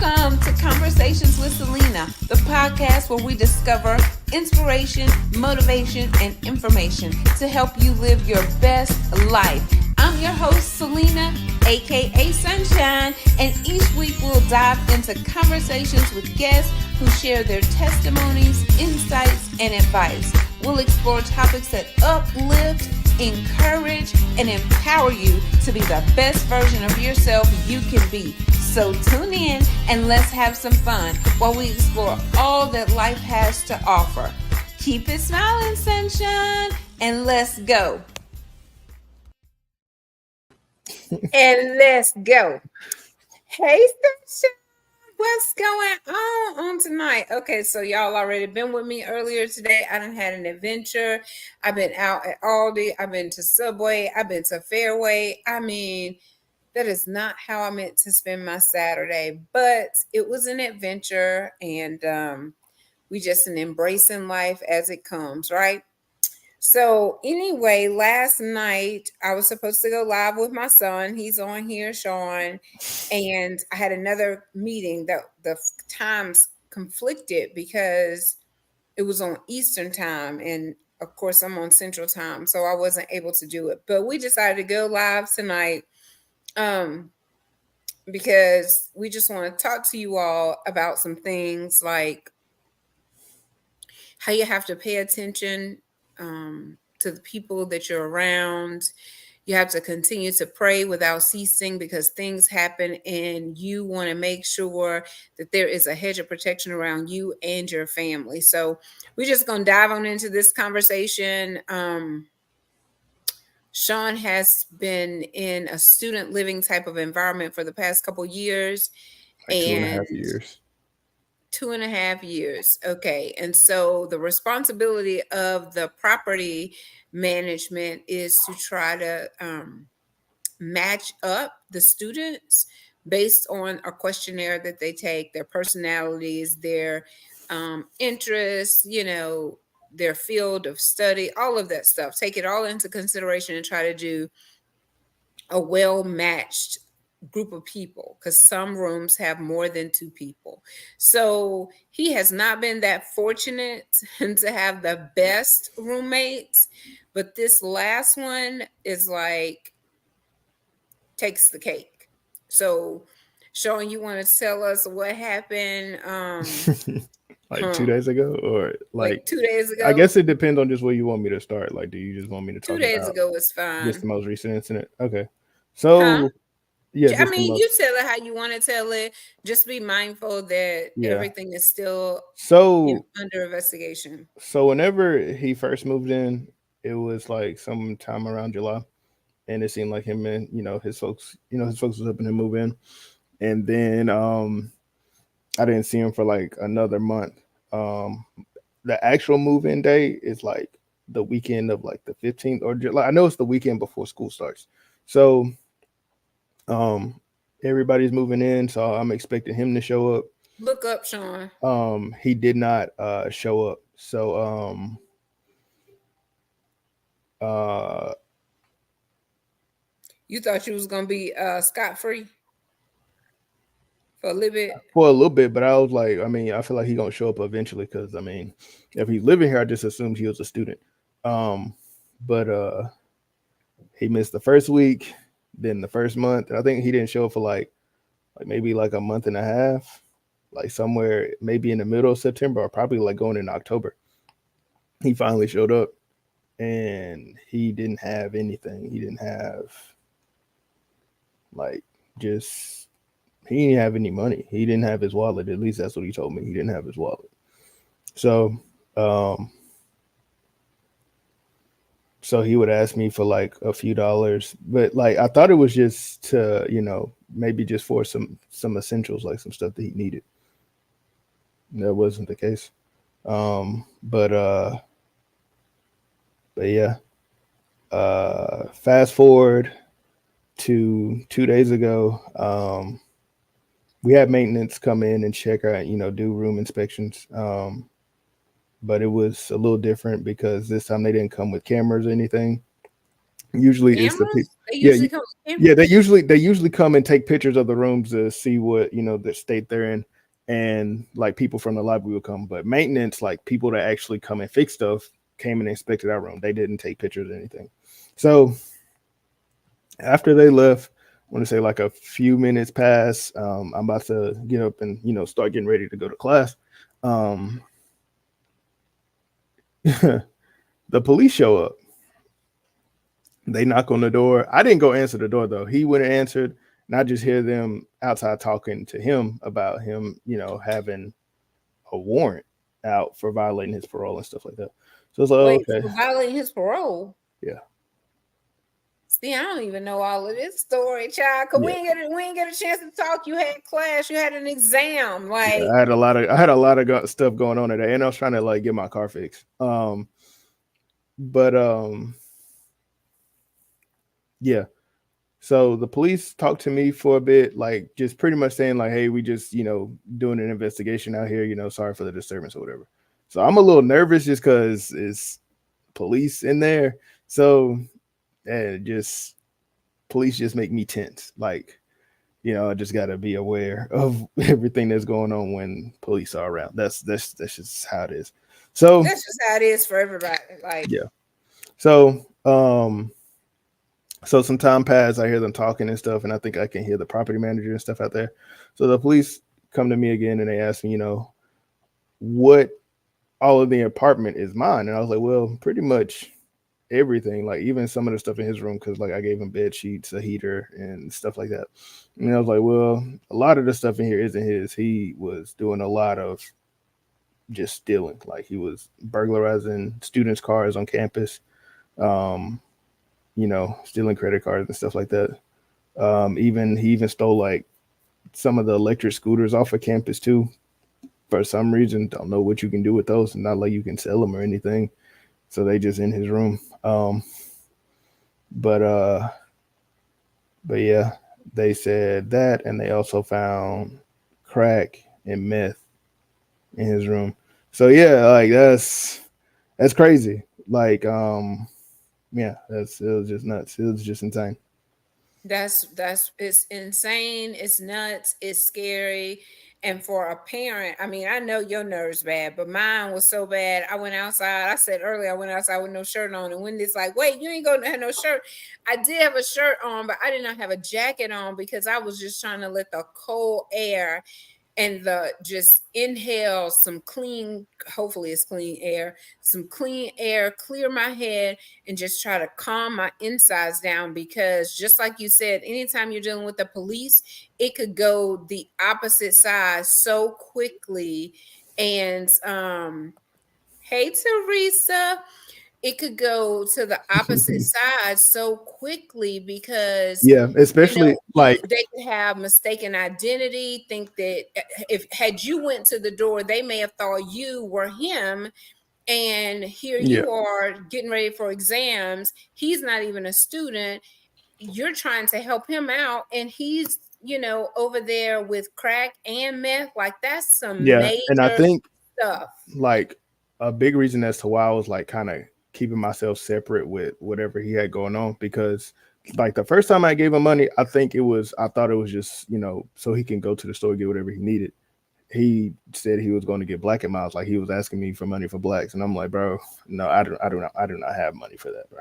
Welcome to Conversations with Selena, the podcast where we discover inspiration, motivation, and information to help you live your best life. I'm your host, Selena, aka Sunshine, and each week we'll dive into conversations with guests who share their testimonies, insights, and advice. We'll explore topics that uplift, encourage, and empower you to be the best version of yourself you can be. So tune in and let's have some fun while we explore all that life has to offer. Keep it smiling, sunshine, and let's go. And let's go. Hey, sunshine. What's going on tonight? Okay, so y'all already been with me earlier today. I done had an adventure. I've been out at Aldi. I've been to Subway. I've been to Fairway. I mean, that is not how I meant to spend my Saturday, but it was an adventure, and we just embracing life as it comes, right? So anyway, last night I was supposed to go live with my son. He's on here, Sean, and I had another meeting that the times conflicted because it was on Eastern time, and of course I'm on Central time, so I wasn't able to do it. But we decided to go live tonight because we just want to talk to you all about some things like how you have to pay attention to the people that you're around. You have to continue to pray without ceasing because things happen, and you want to make sure that there is a hedge of protection around you and your family. So we're just going to dive on into this conversation. Sean has been in a student living type of environment for the past couple years. Like 2.5 years. 2.5 years. Okay. And so the responsibility of the property management is to try to match up the students based on a questionnaire that they take, their personalities, their interests, their field of study, all of that stuff. Take it all into consideration and try to do a well matched group of people because some rooms have more than two people. So he has not been that fortunate to have the best roommates, but this last one is like takes the cake. So Sean, you want to tell us what happened Like 2 days ago, or like like 2 days I ago? guess it depends on just where you want me to start. Like, do you just want me to Two talk days about ago was just the fine. most recent incident? Okay, Huh? so yeah, I just the mean, you most. tell it how you want to tell it. Just be mindful that Yeah. everything is still So under investigation. whenever he first moved in, it was like sometime around July, and it seemed like him and his folks was helping him move in, and then I didn't see him for like another month. Um, the actual move-in day is like the weekend of like the 15th or July. I know it's the weekend before school starts. So um everybody's moving in, so I'm expecting him to show up. Look up, Sean. He did not show up. So uh You thought you was gonna be scot free for a little bit. for a little bit, but I was like, I mean, I feel like he gonna show up eventually because I mean, if he's living here, I just assumed he was a student. Um, but he missed the first week, then the first month. I think he didn't show up for like maybe like a month and a half, like somewhere maybe in the middle of September or probably like going in October. He finally showed up and he didn't have anything. He didn't have like just he didn't have any money. He didn't have his wallet. At least that's what he told me. He didn't have his wallet. So um so he would ask me for like a few dollars, but like I thought it was just to maybe just for some essentials, like some stuff that he needed. That wasn't the case. um but uh but yeah, fast forward to 2 days ago. We had maintenance come in and check out, do room inspections. But it was a little different because this time they didn't come with cameras or anything. Usually it's the Cameras? people. They Yeah, usually come with yeah. cameras. They usually come and take pictures of the rooms to see what the state they're in, and like people from the library will come. But maintenance, like people that actually come and fix stuff, came and inspected our room. They didn't take pictures or anything. So after they left, I want to say like a few minutes pass. I'm about to get up and start getting ready to go to class. Um, the police show up. They knock on the door. I didn't go answer the door though. He went and answered, and I just hear them outside talking to him about him, having a warrant out for violating his parole and stuff like that. So it's like, oh, Wait, okay, for violating his parole. yeah, See, I don't even know all of this story, child. Cause yeah, we ain't get a chance to talk. You had class, you had an exam. yeah. Like, I had a lot of stuff going on today, and I was trying to like get my car fixed. But yeah. So the police talked to me for a bit, like just pretty much saying like, "Hey, we just doing an investigation out here. Sorry for the disturbance or whatever." So I'm a little nervous just because it's police in there. So just police just make me tense. Like I just got to be aware of everything that's going on when police are around. That's just how it is. So that's just how it is for everybody. Like, yeah. So So some time passed. I hear them talking and stuff, and I think I can hear the property manager and stuff out there. So the police come to me again and they ask me, what all of the apartment is mine. And I was like, well, pretty much everything, like even some of the stuff in his room, because like I gave him bed sheets, a heater, and stuff like that. And I was like, well, a lot of the stuff in here isn't his. He was doing a lot of just stealing. Like he was burglarizing students' cars on campus. Um, stealing credit cards and stuff like that. Even he even stole like some of the electric scooters off of campus too. For some reason, don't know what you can do with those, and not like you can sell them or anything. So they just in his room. But yeah, they said that, and they also found crack and meth in his room. So yeah, like that's crazy. Like yeah, it was just nuts. It was just insane. that's it's insane, it's nuts, it's scary. And for a parent, I mean, I know your nerves bad, but mine was so bad. I went outside. I said earlier, I went outside with no shirt on, and when it's like, wait, you ain't gonna have no shirt. I did have a shirt on, but I did not have a jacket on because I was just trying to let the cold air and the just inhale some clean, hopefully it's clean air, some clean air, clear my head, and just try to calm my insides down. Because just like you said, anytime you're dealing with the police, it could go the opposite side so quickly. And hey Teresa, it could go to the opposite side so quickly because Yeah, especially like they could have mistaken identity, think that if had you went to the door, they may have thought you were him. And here yeah, you are getting ready for exams. He's not even a student. You're trying to help him out, and he's over there with crack and meth. Like, that's some yeah, and I major think stuff. like a big reason as to why I was like kind of keeping myself separate with whatever he had going on, because like the first time I gave him money, I thought it was just so he can go to the store and get whatever he needed. He said he was going to get Black and Miles, like he was asking me for money for blacks, and I'm like, bro, no, I do not have money for that, bro.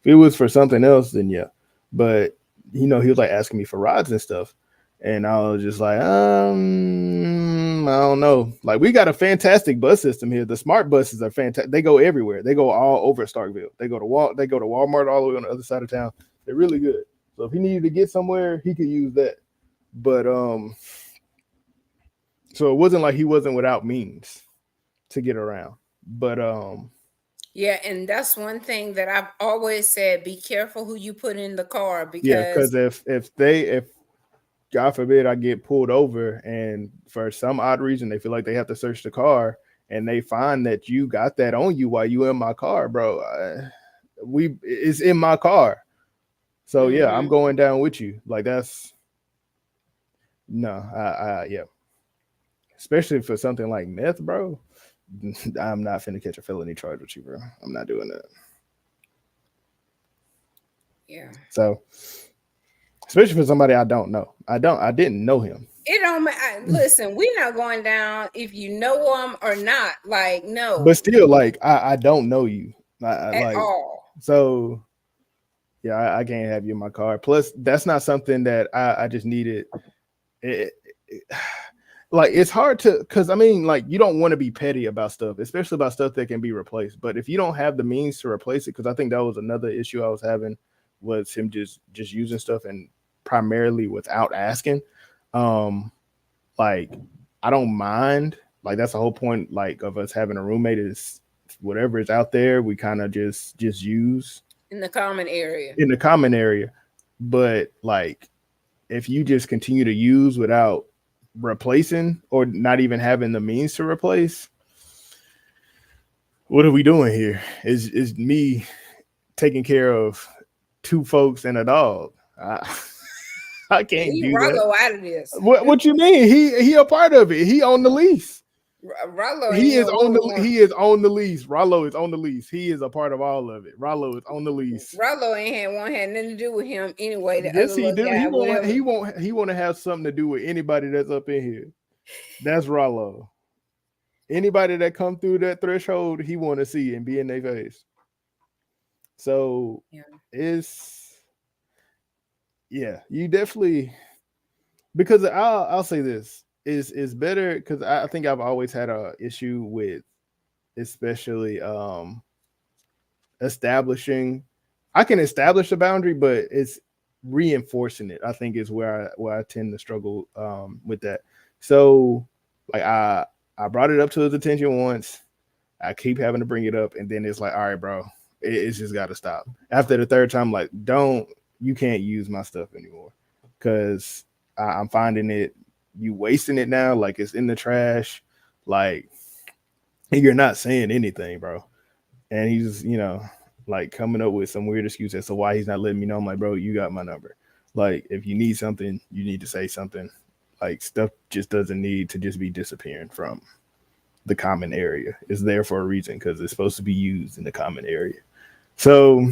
If it was for something else, then yeah. But he was like asking me for rides and stuff. And I was just like, I don't know. Like, we got a fantastic bus system here. The smart buses are fantastic. They go everywhere. They go all over Starkville. They go to Walmart all the way on the other side of town. They're really good. So if he needed to get somewhere, he could use that. But so it wasn't like he wasn't without means to get around. But Yeah, and that's one thing that I've always said: be careful who you put in the car, yeah, because because if God forbid I get pulled over and for some odd reason they feel like they have to search the car and they find that you got that on you while you in my car, bro. It's in my car. So yeah, I'm going down with you. Like that's no, yeah. Especially for something like meth, bro. I'm not finna catch a felony charge with you, bro. I'm not doing that. Yeah. So, especially for somebody I don't know. I didn't know him. It don't listen, we're not going down if you know him or not. Like, no. But still, like, I don't know you. I At like, all. so yeah, I can't have you in my car. Plus, that's not something that I just needed. Like, it's hard to, because I mean, like, you don't want to be petty about stuff, especially about stuff that can be replaced. But if you don't have the means to replace it, because I think that was another issue I was having, was him just using stuff and primarily without asking. Like, I don't mind. Like, that's the whole point, like, of us having a roommate, is whatever is out there, we kind of just use in the common area. In the common area. But like, if you just continue to use without replacing, or not even having the means to replace, what are we doing here? Is me taking care of two folks and a dog? I can't Leave do Rollo that. out of this. What you mean? He a part of it. He on the lease. Rollo He is on the lease. Rollo is on the lease. He is a part of all of it. Rollo is on the lease. Rollo ain't had nothing to do with him anyway. The Yes, other he do. guy, He want to have something to do with anybody that's up in here. That's Rollo. Anybody that come through that threshold, he want to see and be in their face. So you definitely, because I'll say this is better, because I think I've always had a issue with, especially establishing. I can establish a boundary, but it's reinforcing it, I think, is where I tend to struggle with that. So like, I brought it up to his attention once. I keep having to bring it up, and then it's like, all right, bro, it's just got to stop. After the third time, like, you can't use my stuff anymore, because I'm finding you wasting it now. Like, it's in the trash. Like, you're not saying anything, bro. And he's, like, coming up with some weird excuse as to why he's not letting me know. I'm like, bro, you got my number. Like, if you need something, you need to say something. Like, stuff just doesn't need to just be disappearing from the common area. It's there for a reason, because it's supposed to be used in the common area. So,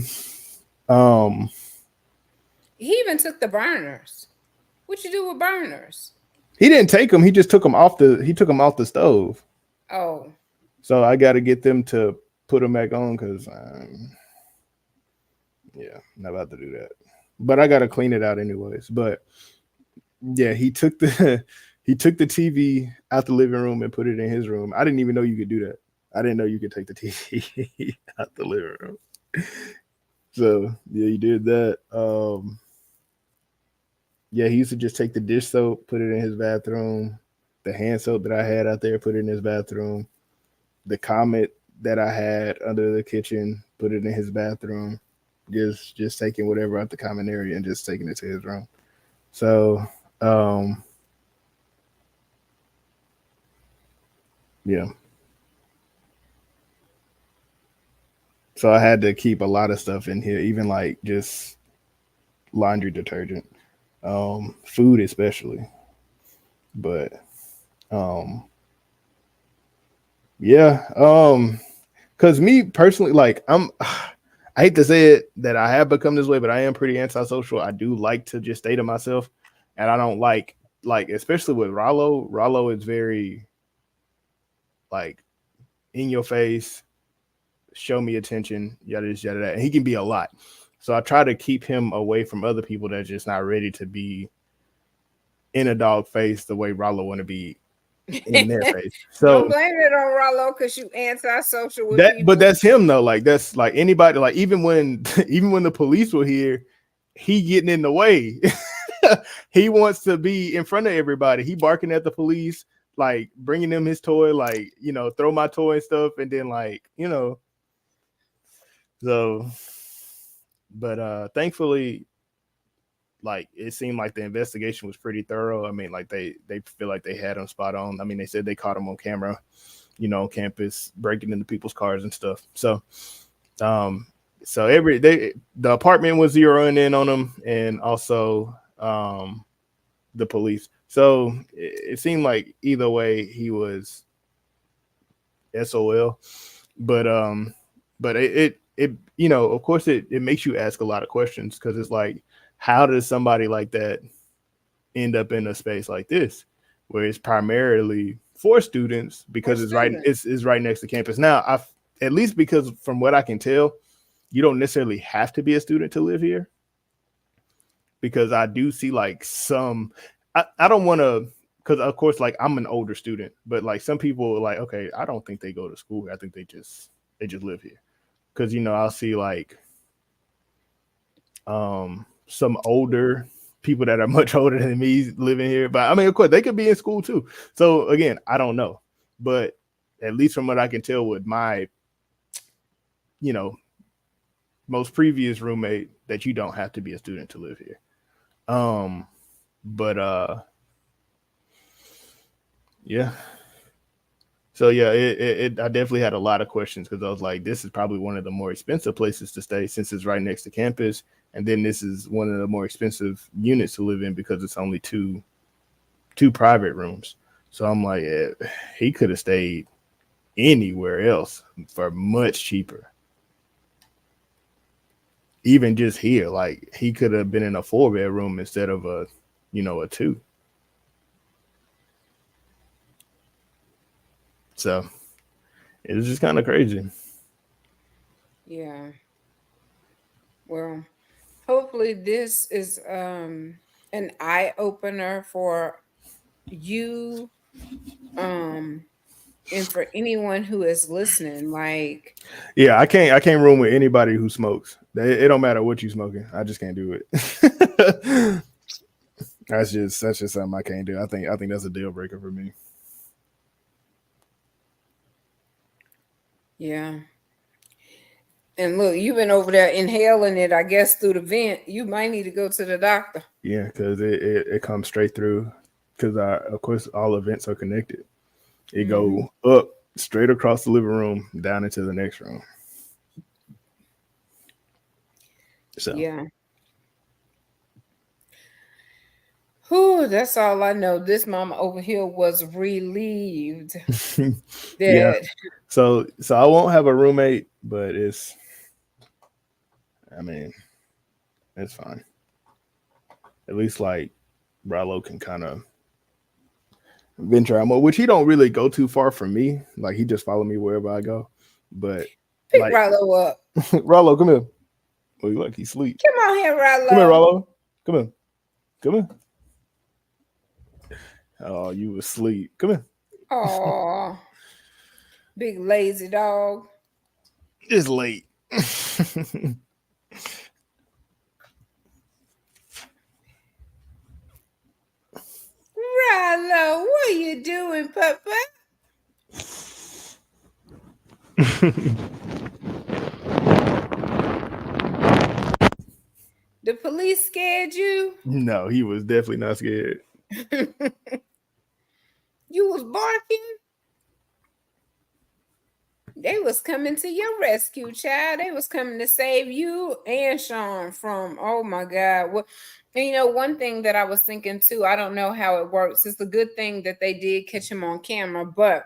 he even took the burners. What you do with burners? He didn't take them. He just took them off the stove. Oh. So I got to get them to put them back on, because not about to do that. But I got to clean it out anyways. But yeah, he took the TV out the living room and put it in his room. I didn't even know you could do that. I didn't know you could take the TV out the living room. So yeah, he did that. Yeah, he used to just take the dish soap, put it in his bathroom. The hand soap that I had out there, put it in his bathroom. The Comet that I had under the kitchen, put it in his bathroom. Just taking whatever out the common area and just taking it to his room. So, yeah. So I had to keep a lot of stuff in here, even like just laundry detergent, food especially. But because me personally, like, I hate to say it that I have become this way, but I am pretty antisocial. I do like to just stay to myself, and I don't like especially with Rollo. Rollo is very like in your face, show me attention, yada yada. And he can be a lot, so I try to keep him away from other people that's just not ready to be in a dog face the way Rollo want to be in their face. So don't blame it on Rollo because you antisocial with people. But that's him though. Like, that's like anybody. Like, even when the police were here, he getting in the way. He wants to be in front of everybody. He barking at the police, like bringing them his toy, like, throw my toy and stuff, and then like, So, but thankfully, like, it seemed like the investigation was pretty thorough. I mean, like, they feel like they had him spot on. I mean, they said they caught him on camera, on campus, breaking into people's cars and stuff. So, the apartment was zeroing in on him, and also the police. So it seemed like either way he was SOL. But it, you know, of course it makes you ask a lot of questions, because it's like, how does somebody like that end up in a space like this where it's primarily for students, For because students. it's right next to campus. Now, I, at least because from what I can tell, you don't necessarily have to be a student to live here, because I do see like some, I don't want to, because of course like I'm an older student, but like some people are like, okay, I don't think they go to school here. I think they just live here. Because, you know, I'll see like some older people that are much older than me living here. But I mean, of course, they could be in school too. So again, I don't know. But at least from what I can tell with my, you know, most previous roommate, that you don't have to be a student to live here. Um, but yeah. So yeah, I definitely had a lot of questions, because I was like, this is probably one of the more expensive places to stay since it's right next to campus, and then this is one of the more expensive units to live in because it's only two private rooms. So I'm like, he could have stayed anywhere else for much cheaper. Even just here, like he could have been in a 4 bedroom instead of a, you know, a 2. So it was just kind of crazy. Yeah. Well, hopefully this is an eye opener for you and for anyone who is listening. Like, Yeah, I can't room with anybody who smokes. It don't matter what you smoking. I just can't do it. That's just something I can't do. I think that's a deal breaker for me. yeah. And look, you've been over there inhaling it, I guess, through the vent. You might need to go to the doctor. Yeah, because it comes straight through. Because of course all events are connected. It Hmm. go up straight across the living room down into the next room. So Yeah. Whew, that's all I know. This mama over here was relieved yeah. that So I won't have a roommate, but I mean, it's fine. At least like Rallo can kind of venture out more, which he don't really go too far from me. Like he just follow me wherever I go. But pick like Rallo up. Rallo, come here. Oh, you like he sleep. Come on here, Come here, Rallo. Rallo. Come here. Come here. Oh, you asleep. Come here. Oh, big lazy dog. It's late. Rallo, what are you doing, Papa? The police scared you? No, he was definitely not scared. You was barking? They was coming to your rescue, child. They was coming to save you and Sean from, oh my God. Well, and you know, one thing that I was thinking too, I don't know how it works. It's a good thing that they did catch him on camera, but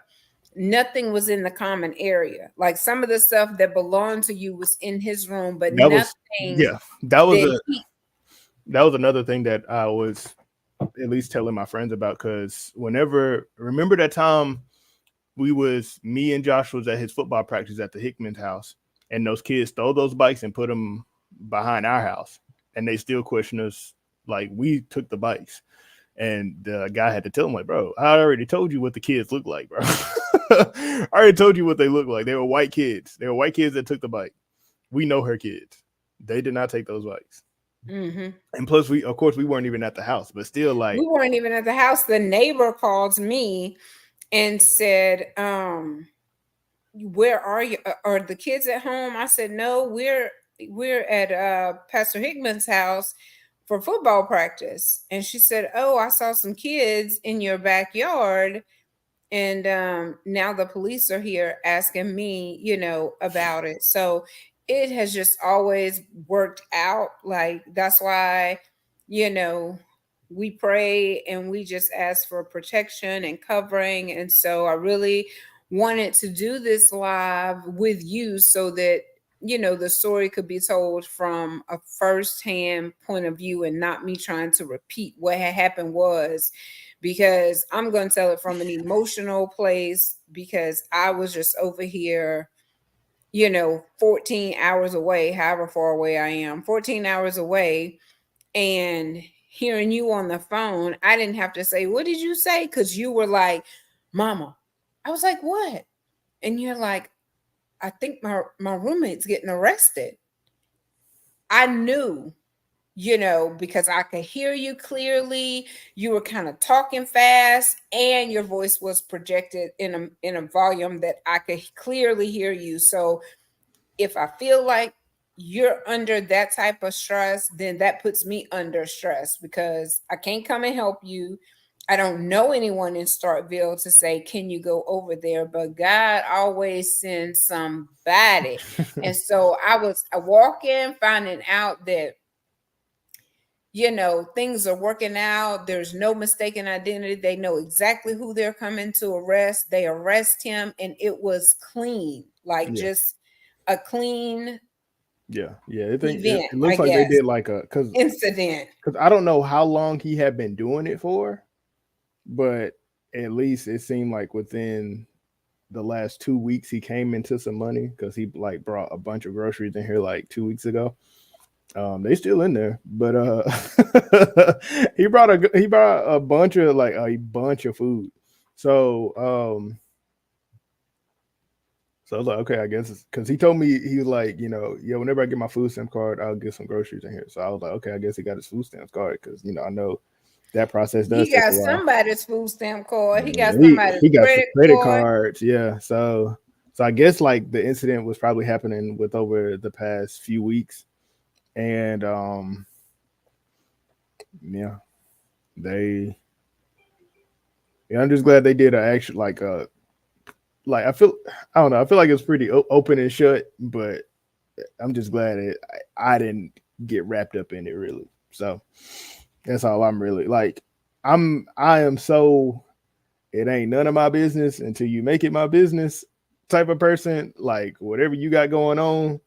nothing was in the common area. Like some of the stuff that belonged to you was in his room, but That was nothing yeah. That was that a he. that was another thing that I was at least telling my friends about, because whenever, remember that time me and Josh was at his football practice at the Hickman's house, and those kids stole those bikes and put them behind our house, and they still question us like we took the bikes. And the guy had to tell him, like, bro, I already told you what the kids look like, bro. I already told you what they look like. They were white kids. They were white kids that took the bike. We know her kids. They did not take those bikes. Mm-hmm. And plus, we, of course, we weren't even at the house, but still, like, We weren't even at the house. The neighbor called me and said, where are you? Are the kids at home? I said, no, we're at Pastor Hickman's house for football practice. And she said, oh, I saw some kids in your backyard. And now the police are here asking me, you know, about it. So it has just always worked out. Like that's why, you know, we pray and we just ask for protection and covering. And so I really wanted to do this live with you so that the story could be told from a first-hand point of view and not me trying to repeat what had happened was, because I'm going to tell it from an emotional place, because I was just over here, 14 hours away, however far away I am, 14 hours away, and hearing you on the phone, I didn't have to say, "What did you say?" Because you were like, "Mama." I was like, "What?" And you're like, "I think my roommate's getting arrested." I knew, because I could hear you clearly. You were kind of talking fast, and your voice was projected in a volume that I could clearly hear you. So if I feel like you're under that type of stress, then that puts me under stress, because I can't come and help you. I don't know anyone in Starkville to say, "Can you go over there?" But God always sends somebody. And so I was walking, finding out that, things are working out. There's no mistaken identity. They know exactly who they're coming to arrest. They arrest him, and it was clean, like Yeah. just a clean Yeah. It event, looks I like they guess, did like a incident. because I don't know how long he had been doing it for, but at least it seemed like within the last 2 weeks he came into some money because he like brought a bunch of groceries in here like 2 weeks ago. They still in there, but he brought a bunch of food. So I was like, okay, I guess because he told me he was like, yeah, whenever I get my food stamp card, I'll get some groceries in here. So I was like, okay, I guess he got his food stamps card because I know that process does He take got a while. somebody's food stamp card. He got Yeah, somebody's he got some credit credit card. cards, yeah. So I guess like the incident was probably happening with over the past few weeks, and yeah, they yeah, I'm just glad they did a actual like I don't know, I feel like it's pretty open and shut, but I'm just glad I didn't get wrapped up in it really. So that's all I'm really like. I am so it ain't none of my business until you make it my business type of person. Like whatever you got going on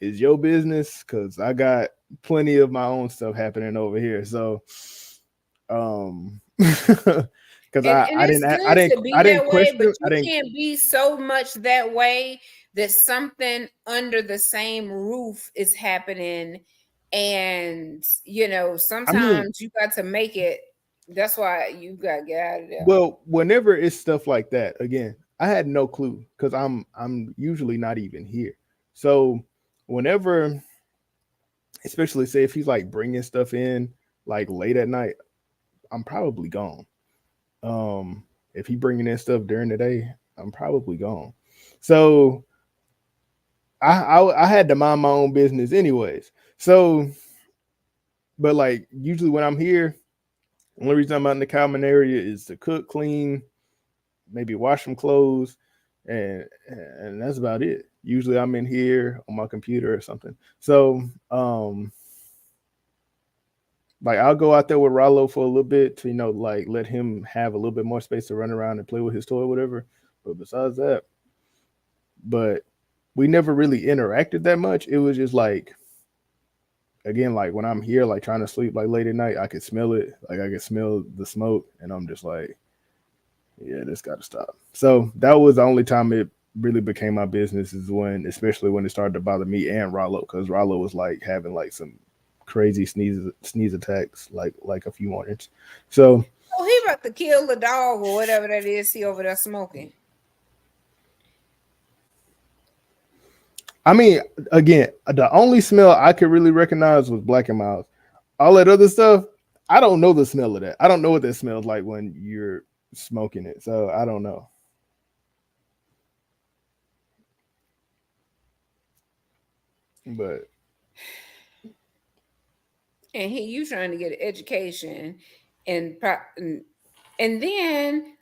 is your business because I got plenty of my own stuff happening over here. So because And it's good to be I didn't that way, but question I you didn't can't be so much that way that something under the same roof is happening. And I mean sometimes you got to make it. That's why you got to get out of there. well whenever it's stuff like that again I had no clue because I'm usually not even here. So whenever especially say if he's like bringing stuff in like late at night, I'm probably gone. If he bringing in stuff during the day, I'm probably gone. So I had to mind my own business anyways. So, but like usually when I'm here, the only reason I'm out in the common area is to cook, clean, maybe wash some clothes, and that's about it. Usually I'm in here on my computer or something. So, like I'll go out there with Rollo for a little bit to like let him have a little bit more space to run around and play with his toy, or whatever. But besides that, but we never really interacted that much. It was just like again, like when I'm here, like trying to sleep like late at night, I could smell it. Like I could smell the smoke, and I'm just like, yeah, this got to stop. So that was the only time it really became my business is when, especially when it started to bother me and Rollo, because Rollo was like having like some crazy sneeze attacks like a few mornings. So Oh, he about to kill the dog or whatever that is he over there smoking. I mean, again, the only smell I could really recognize was Black and Miles. All that other stuff, I don't know the smell of that. I don't know what that smells like when you're smoking it. So I don't know. But And you trying to get an education, and and then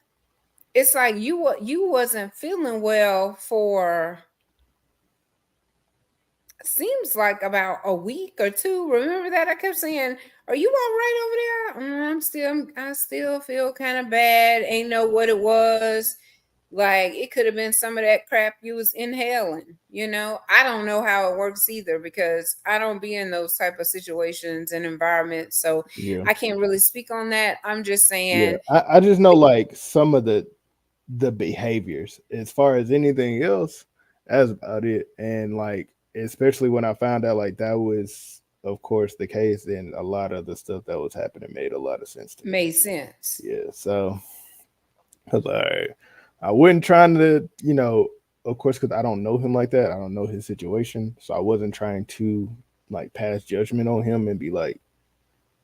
it's like you wasn't feeling well for seems like about a week or two. Remember that I kept saying, "Are you all right over there?" I still feel kind of bad. Ain't know what it was. Like it could have been some of that crap you was inhaling, you know. I don't know how it works either because I don't be in those type of situations and environments. So Yeah. I can't really speak on that. I'm just Yeah. saying, I just know like some of the behaviors. As far as anything else, that's about it. And like especially when I found out like that was of course the case, then a lot of the stuff that was happening made a lot of sense to me. made sense. Yeah. So I was like, I wasn't trying to, of course, because I don't know him like that. I don't know his situation. So I wasn't trying to like pass judgment on him and be like,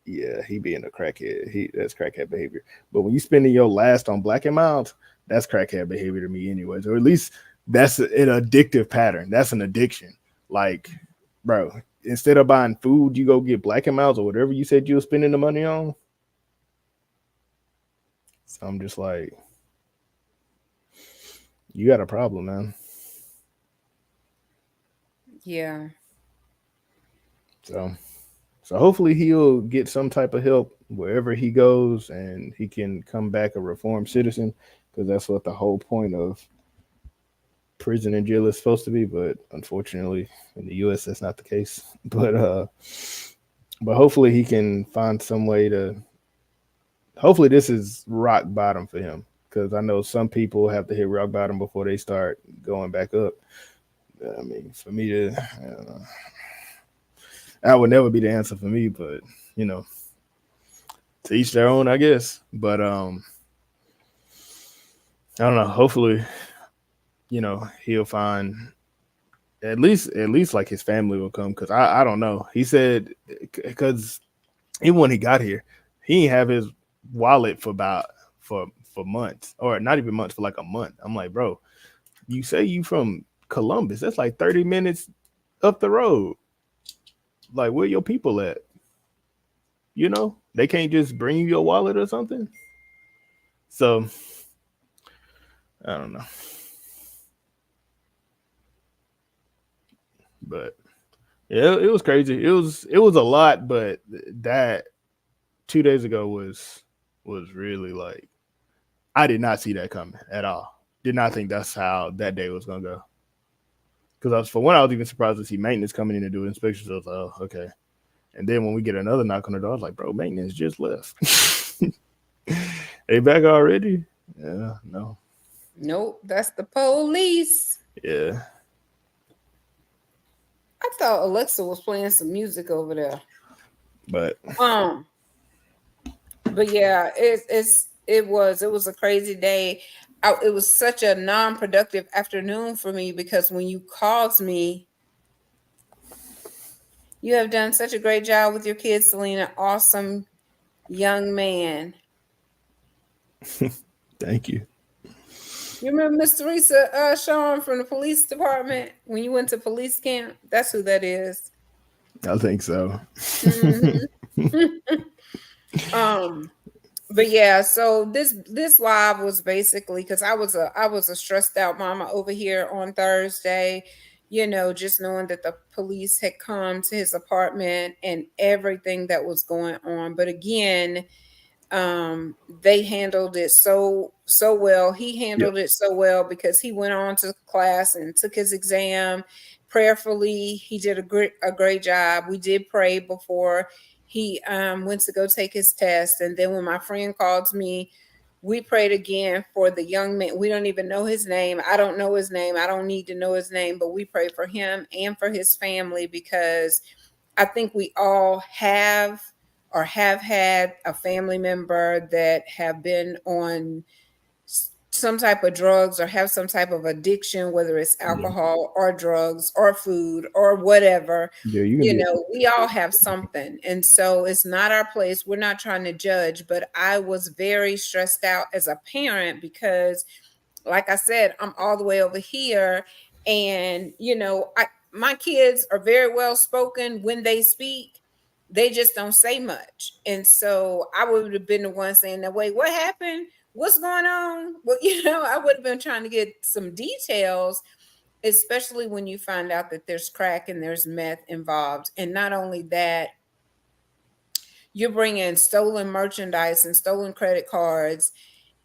yeah, he being a crackhead. That's crackhead behavior. But when you spending your last on Black and Mild, that's crackhead behavior to me, anyways. Or at least that's an addictive pattern. That's an addiction. Like, bro, instead of buying food, you go get Black and Milds or whatever you said you were spending the money on. So I'm just like, you got a problem, man. Yeah. So so hopefully he'll get some type of help wherever he goes and he can come back a reformed citizen because that's what the whole point of prison and jail is supposed to be, but unfortunately in the US that's not the case. But hopefully he can find some way to hopefully this is rock bottom for him because I know some people have to hit rock bottom before they start going back up. I mean, for me to that would never be the answer for me, but you know, to each their own, I guess. But I don't know. Hopefully, he'll find at least like his family will come because I don't know. He said because even when he got here, he didn't have his wallet for months or not even months for like a month. I'm like, bro, you say you from Columbus? That's like 30 minutes up the road. Like, where your people at? They can't just bring you your wallet or something. So I don't know, but yeah, it was crazy. It was a lot, but that 2 days ago was really like I did not see that coming at all. Did not think that's how that day was gonna go. Because for one, I was even surprised to see maintenance coming in to do inspections. I was like, oh, okay. And then when we get another knock on the door, I was like, bro, maintenance just left. They back already? Yeah, no. Nope, that's the police. Yeah. I thought Alexa was playing some music over there. But But yeah, it was a crazy day. It was such a non-productive afternoon for me because when you called me, you have done such a great job with your kids, Selena. Awesome young man. thank you. You remember Miss Teresa Sean from the police department when you went to police camp? That's who that is. I think so. Mhm. um, but yeah, so this live was basically because I was a stressed out mama over here on Thursday, just knowing that the police had come to his apartment and everything that was going on. But again, they handled it so well. He Yep. handled it so well because he went on to class and took his exam prayerfully. He did a great job. We did pray before he went to go take his test, and then when my friend called me, we prayed again for the young man. We don't even know his name. I don't know his name. I don't need to know his name, but we pray for him and for his family because I think we all have or have had a family member that have been on some type of drugs or have some type of addiction, whether it's Yeah. alcohol or drugs or food or whatever. Yeah, you can be We all have something. And so it's not our place. We're not trying to judge, but I was very stressed out as a parent because like I said, I'm all the way over here. And, my kids are very well spoken when they speak. They just don't say much. And so I would have been the one saying, "Now, wait, what happened? What's going on?" Well, I would have been trying to get some details, especially when you find out that there's crack and there's meth involved. And not only that, you're bringing stolen merchandise and stolen credit cards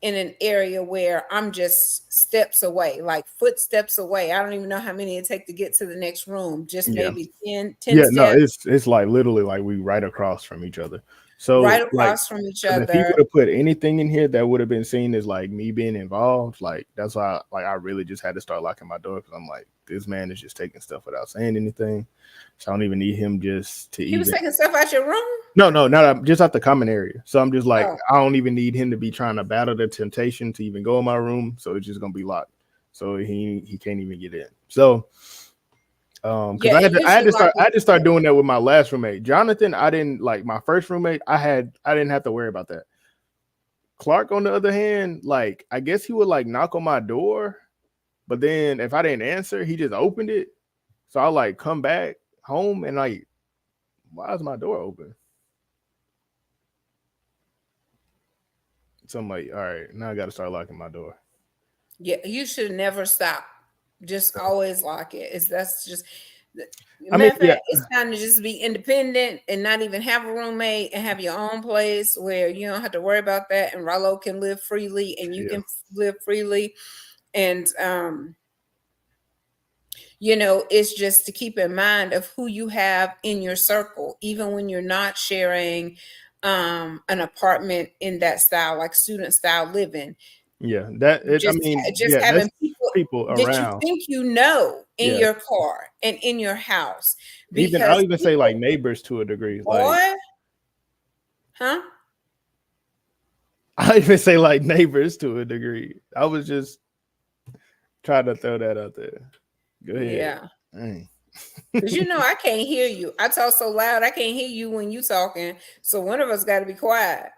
in an area where I'm just steps away, like footsteps away. I don't even know how many it take to get to the next room. Just Yeah. maybe 10 Yeah, no, steps it's like literally like we right across from each other. So right like, across from each 'cause if he other. would have put anything in here that would have been seen as like me being involved, like that's why like I really just had to start locking my door because I'm like, this man is just taking stuff without saying anything. So I don't even need him just to He was even taking stuff out your room. no, not just out the common area. So I'm just like, Oh. I don't even need him to be trying to battle the temptation to even go in my room. So it's just gonna be locked. So he can't even get in. So because Yeah, I had to start doing that with my last roommate. Jonathan, I didn't like my first roommate, I didn't have to worry about that. Clark, on the other hand, like I guess he would like knock on my door, but then if I didn't answer, he just opened it. So I like come back home and like, why is my door open? So I'm like, all right, now I got to start locking my door. Yeah, you should never stop. Just always lock it. That's just. I mean, yeah, it's time to just be independent and not even have a roommate and have your own place where you don't have to worry about that. And Rollo can live freely and you can live freely. And, you know, it's just to keep in mind of who you have in your circle, even when you're not sharing an apartment in that style, like student style living. Yeah, that it, I Just mean, just yeah, having that's people that you around. think you know in Yeah, your car and in your house, even I'll because even say like neighbors to a degree. Like boy, huh? I even say like neighbors to a degree. I was just trying to throw that out there. Go ahead. Yeah. Dang. Because you know I can't hear you. I talk so loud I can't hear you when you talking. So one of us got to be quiet.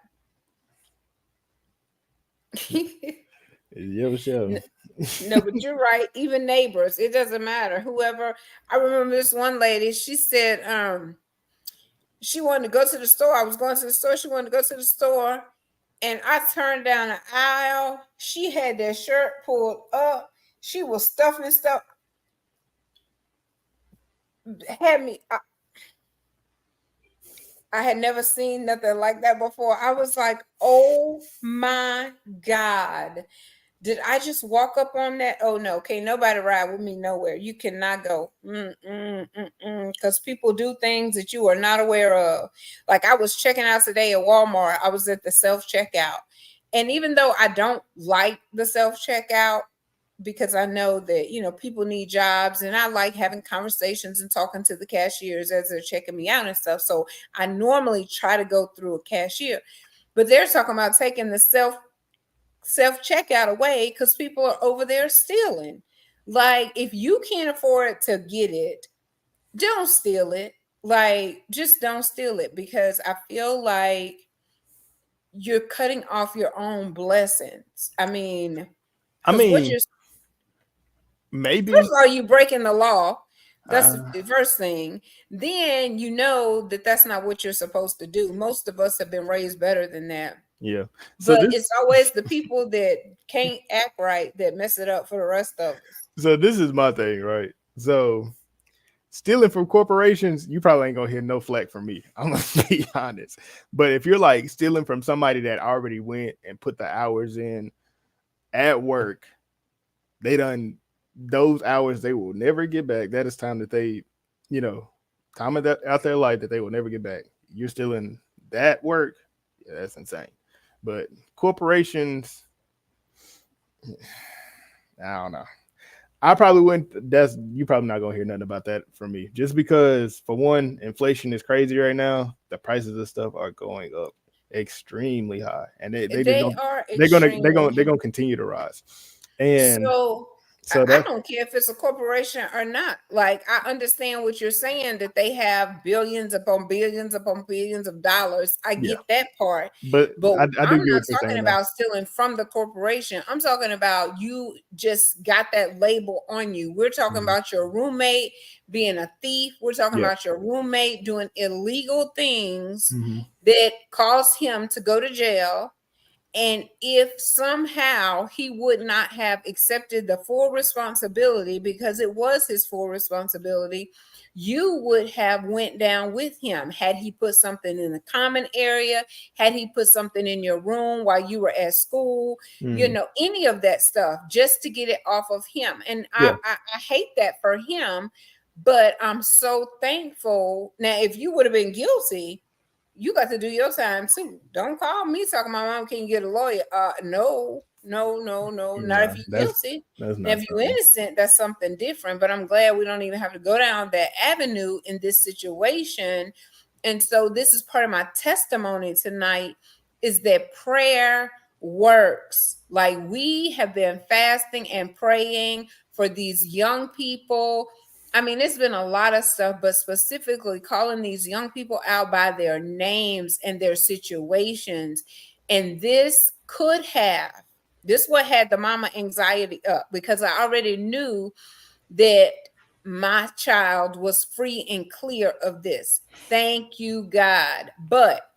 Yeah, sure. No, but you're right. Even neighbors, it doesn't matter. Whoever. I remember this one lady. She said, she wanted to go to the store. I was going to the store. She wanted to go to the store, and I turned down the aisle. She had that shirt pulled up. She was stuffing stuff. Had me. I had never seen nothing like that before. I was like, oh my God. Did I just walk up on that? Oh no, okay, nobody ride with me nowhere. You cannot go. Because people do things that you are not aware of. Like I was checking out today at Walmart. I was at the self-checkout. And even though I don't like the self-checkout, because I know that, you know, people need jobs and I like having conversations and talking to the cashiers as they're checking me out and stuff. So I normally try to go through a cashier, but they're talking about taking the self checkout away because people are over there stealing. Like if you can't afford to get it, don't steal it. Like just don't steal it, because I feel like you're cutting off your own blessings. I mean, what you're maybe. first of all, you breaking the law. That's the first thing. Then you know that that's not what you're supposed to do. Most of us have been raised better than that. Yeah. So but it's always the people that can't act right that mess it up for the rest of us. So this is my thing, right? So stealing from corporations, you probably ain't gonna hear no flack from me. I'm gonna be honest. But if you're like stealing from somebody that already went and put the hours in at work, they done those hours they will never get back. That is time that they, you know, time of that out their life that they will never get back. You're stealing that work, yeah, that's insane. But corporations, I don't know. I probably wouldn't. That's you probably not gonna hear nothing about that from me. Just because, for one, inflation is crazy right now. The prices of stuff are going up extremely high, and they're gonna continue to rise. And so I don't care if it's a corporation or not. Like I understand what you're saying, that they have billions upon billions upon billions of dollars. I get that part, but I I'm not talking about stealing from the corporation. I'm talking about you just got that label on you. We're talking about your roommate being a thief. We're talking about your roommate doing illegal things that caused him to go to jail. And if somehow he would not have accepted the full responsibility, because it was his full responsibility, you would have went down with him. Had he put something in the common area, had he put something in your room while you were at school, any of that stuff, just to get it off of him. And Yeah. I hate that for him, but I'm so thankful. Now, if you would have been guilty, you got to do your time too. Don't call me talking my mom, can you get a lawyer? No. Not if you're guilty. That's now, if you're innocent, that's something different. But I'm glad we don't even have to go down that avenue in this situation. And so this is part of my testimony tonight, is that prayer works. Like, we have been fasting and praying for these young people. I mean, it's been a lot of stuff, but specifically calling these young people out by their names and their situations. And this what had the mama anxiety up, because I already knew that my child was free and clear of this. Thank you, God. But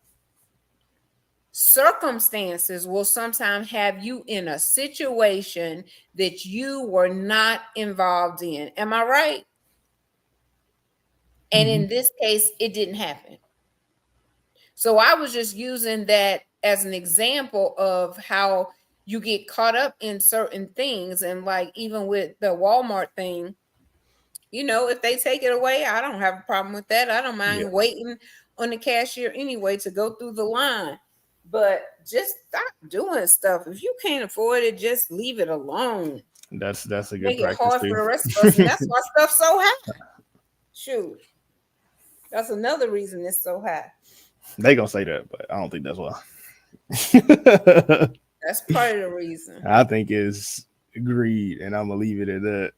circumstances will sometimes have you in a situation that you were not involved in. Am I right? And in this case, it didn't happen. So I was just using that as an example of how you get caught up in certain things. And like, even with the Walmart thing, if they take it away, I don't have a problem with that. I don't mind waiting on the cashier anyway to go through the line. But just stop doing stuff. If you can't afford it, just leave it alone. That's a good Make practice it hard too. for the rest of us. And that's why stuff's so high. Shoot. That's another reason it's so high. They gonna say that, but I don't think that's why. That's part of the reason. I think it's greed, and I'm gonna leave it at that.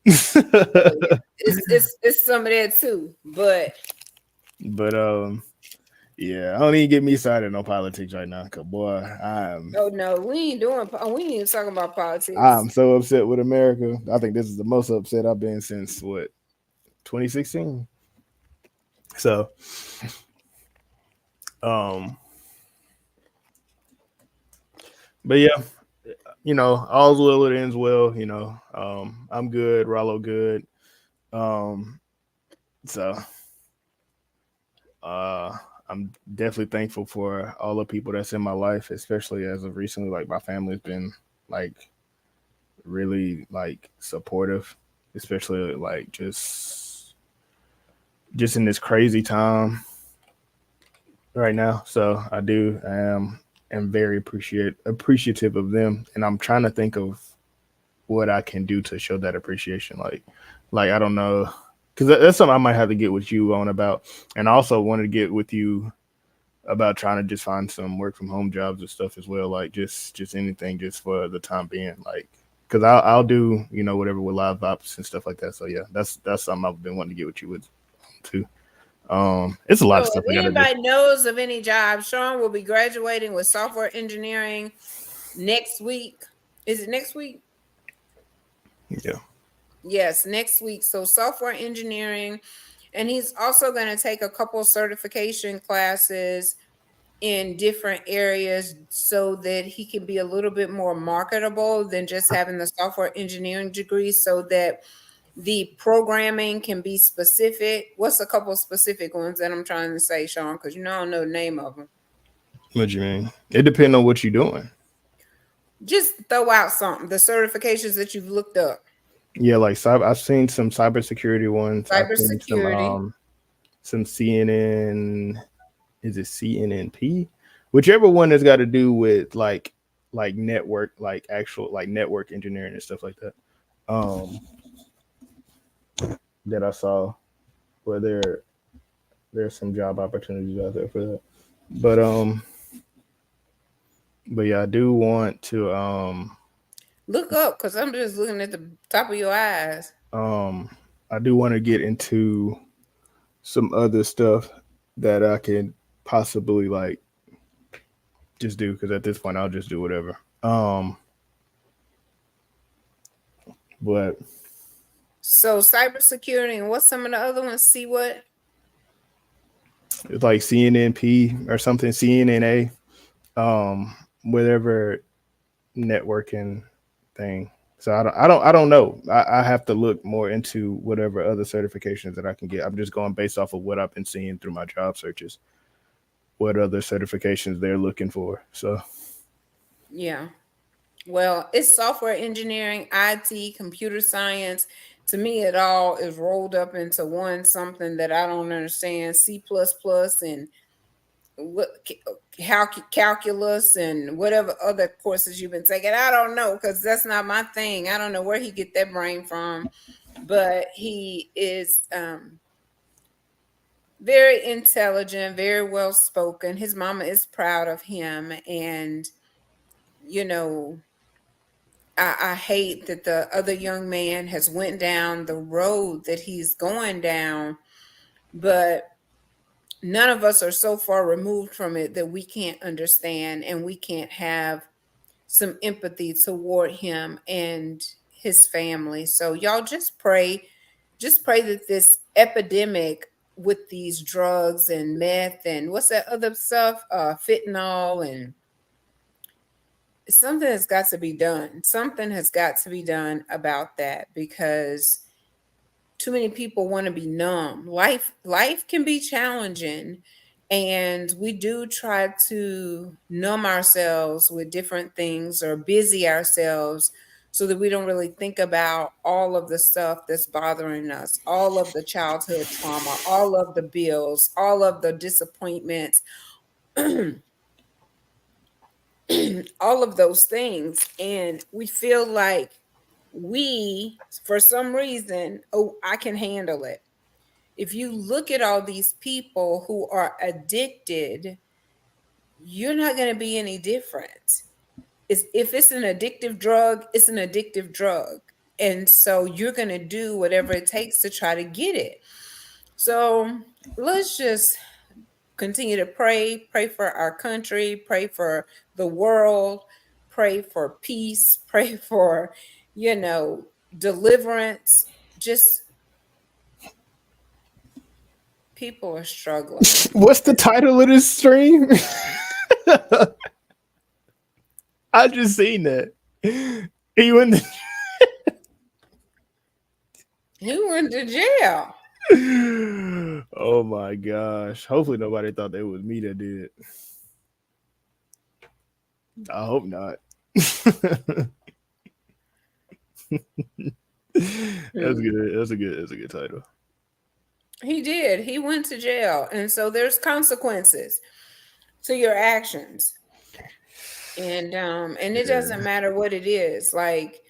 It's some of that too, but yeah, I don't even get me started on politics right now, cause boy, oh no, we ain't talking about politics. I'm so upset with America. I think this is the most upset I've been since 2016. So, but yeah, all's well that ends well. I'm good, Rollo good. So, I'm definitely thankful for all the people that's in my life, especially as of recently. Like, my family's been like really like supportive, especially like just in this crazy time right now. So I am very appreciative of them, and I'm trying to think of what I can do to show that appreciation. Like I don't know, because that's something I might have to get with you on about, and I also wanted to get with you about trying to just find some work from home jobs and stuff as well. Like just anything, just for the time being. Like, because I'll do whatever with live ops and stuff like that. So yeah, that's something I've been wanting to get with you with too. It's a lot of stuff. If anybody knows of any jobs, Sean will be graduating with software engineering next week. Is it next week? Yeah. Yes, next week. So software engineering, and he's also going to take a couple certification classes in different areas so that he can be a little bit more marketable than just having the software engineering degree, so that the programming can be specific. What's a couple of specific ones that I'm trying to say, Sean? Because I don't know the name of them. What you mean? It depends on what you're doing. Just throw out something. The certifications that you've looked up. Yeah, like I've seen some cybersecurity ones. Cybersecurity. Some CNN. Is it CNNP? Whichever one that's got to do with like network, like actual like network engineering and stuff like that. That I saw where there's some job opportunities out there for that. But yeah, I do want to look up, because I'm just looking at the top of your eyes. I do want to get into some other stuff that I can possibly like just do, because at this point I'll just do whatever. But so cybersecurity, and what's some of the other ones? See what? It's like CNNP or something, CNNA. Whatever networking thing. So I don't know. I have to look more into whatever other certifications that I can get. I'm just going based off of what I've been seeing through my job searches. What other certifications they're looking for. So Yeah. Well, it's software engineering, IT, computer science. To me, it all is rolled up into one something that I don't understand. C plus plus and what calculus and whatever other courses you've been taking. I don't know because that's not my thing. I don't know where he get that brain from, but he is very intelligent, very well spoken. His mama is proud of him, and you know, I hate that the other young man has went down the road that he's going down, but none of us are so far removed from it that we can't understand and we can't have some empathy toward him and his family. So y'all just pray that this epidemic with these drugs and meth and what's that other stuff, fentanyl, and something has got to be done. Something has got to be done about that because too many people want to be numb. Life can be challenging, and we do try to numb ourselves with different things or busy ourselves so that we don't really think about all of the stuff that's bothering us, all of the childhood trauma, all of the bills, all of the disappointments, all of those things. And we feel like we, for some reason, oh, I can handle it. If you look at all these people who are addicted, you're not going to be any different. If it's an addictive drug, it's an addictive drug. And so you're going to do whatever it takes to try to get it. So let's just continue to pray for our country, pray for the world, pray for peace, pray for, deliverance. Just people are struggling. what's the title of this stream? I just seen that. He went to He went to jail. oh my gosh. Hopefully nobody thought that was me that did it. I hope not. That's good. That's a good title. He did. He went to jail. And so there's consequences to your actions. And it doesn't matter what it is. Like,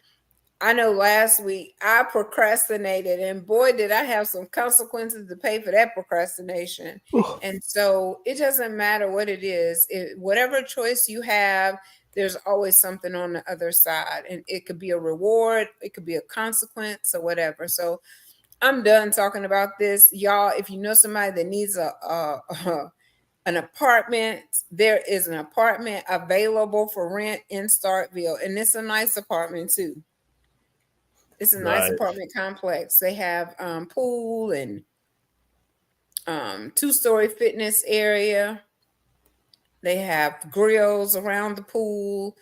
I know last week I procrastinated, and boy, did I have some consequences to pay for that procrastination. And so it doesn't matter what it is. Whatever choice you have, there's always something on the other side. And it could be a reward, it could be a consequence, or whatever. So I'm done talking about this. Y'all, if you know somebody that needs an apartment, there is an apartment available for rent in Starkville. And it's a nice apartment too. It's a nice apartment complex. They have pool and 2-story fitness area. They have grills around the pool.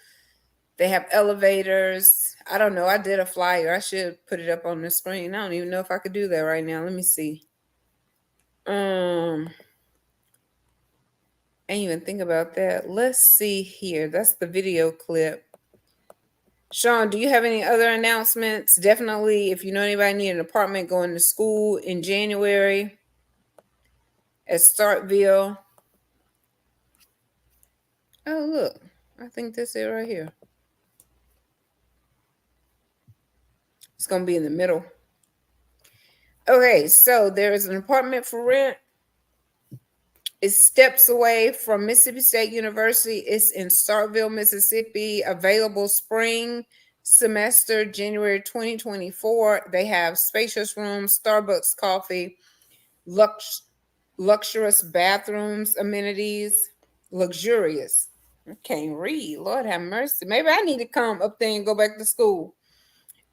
They have elevators. I don't know. I did a flyer. I should put it up on the screen. I don't even know if I could do that right now. Let me see. I didn't even think about that. Let's see here. That's the video clip. Sean, do you have any other announcements? Definitely, if you know anybody need an apartment going to school in January at Starkville. Oh, look. I think that's it right here. It's going to be in the middle. Okay, so there is an apartment for rent. It's steps away from Mississippi State University. It's in Starkville, Mississippi. Available spring semester, January 2024. They have spacious rooms, Starbucks coffee, luxurious bathrooms, amenities, luxurious. I can't read. Lord have mercy. Maybe I need to come up there and go back to school.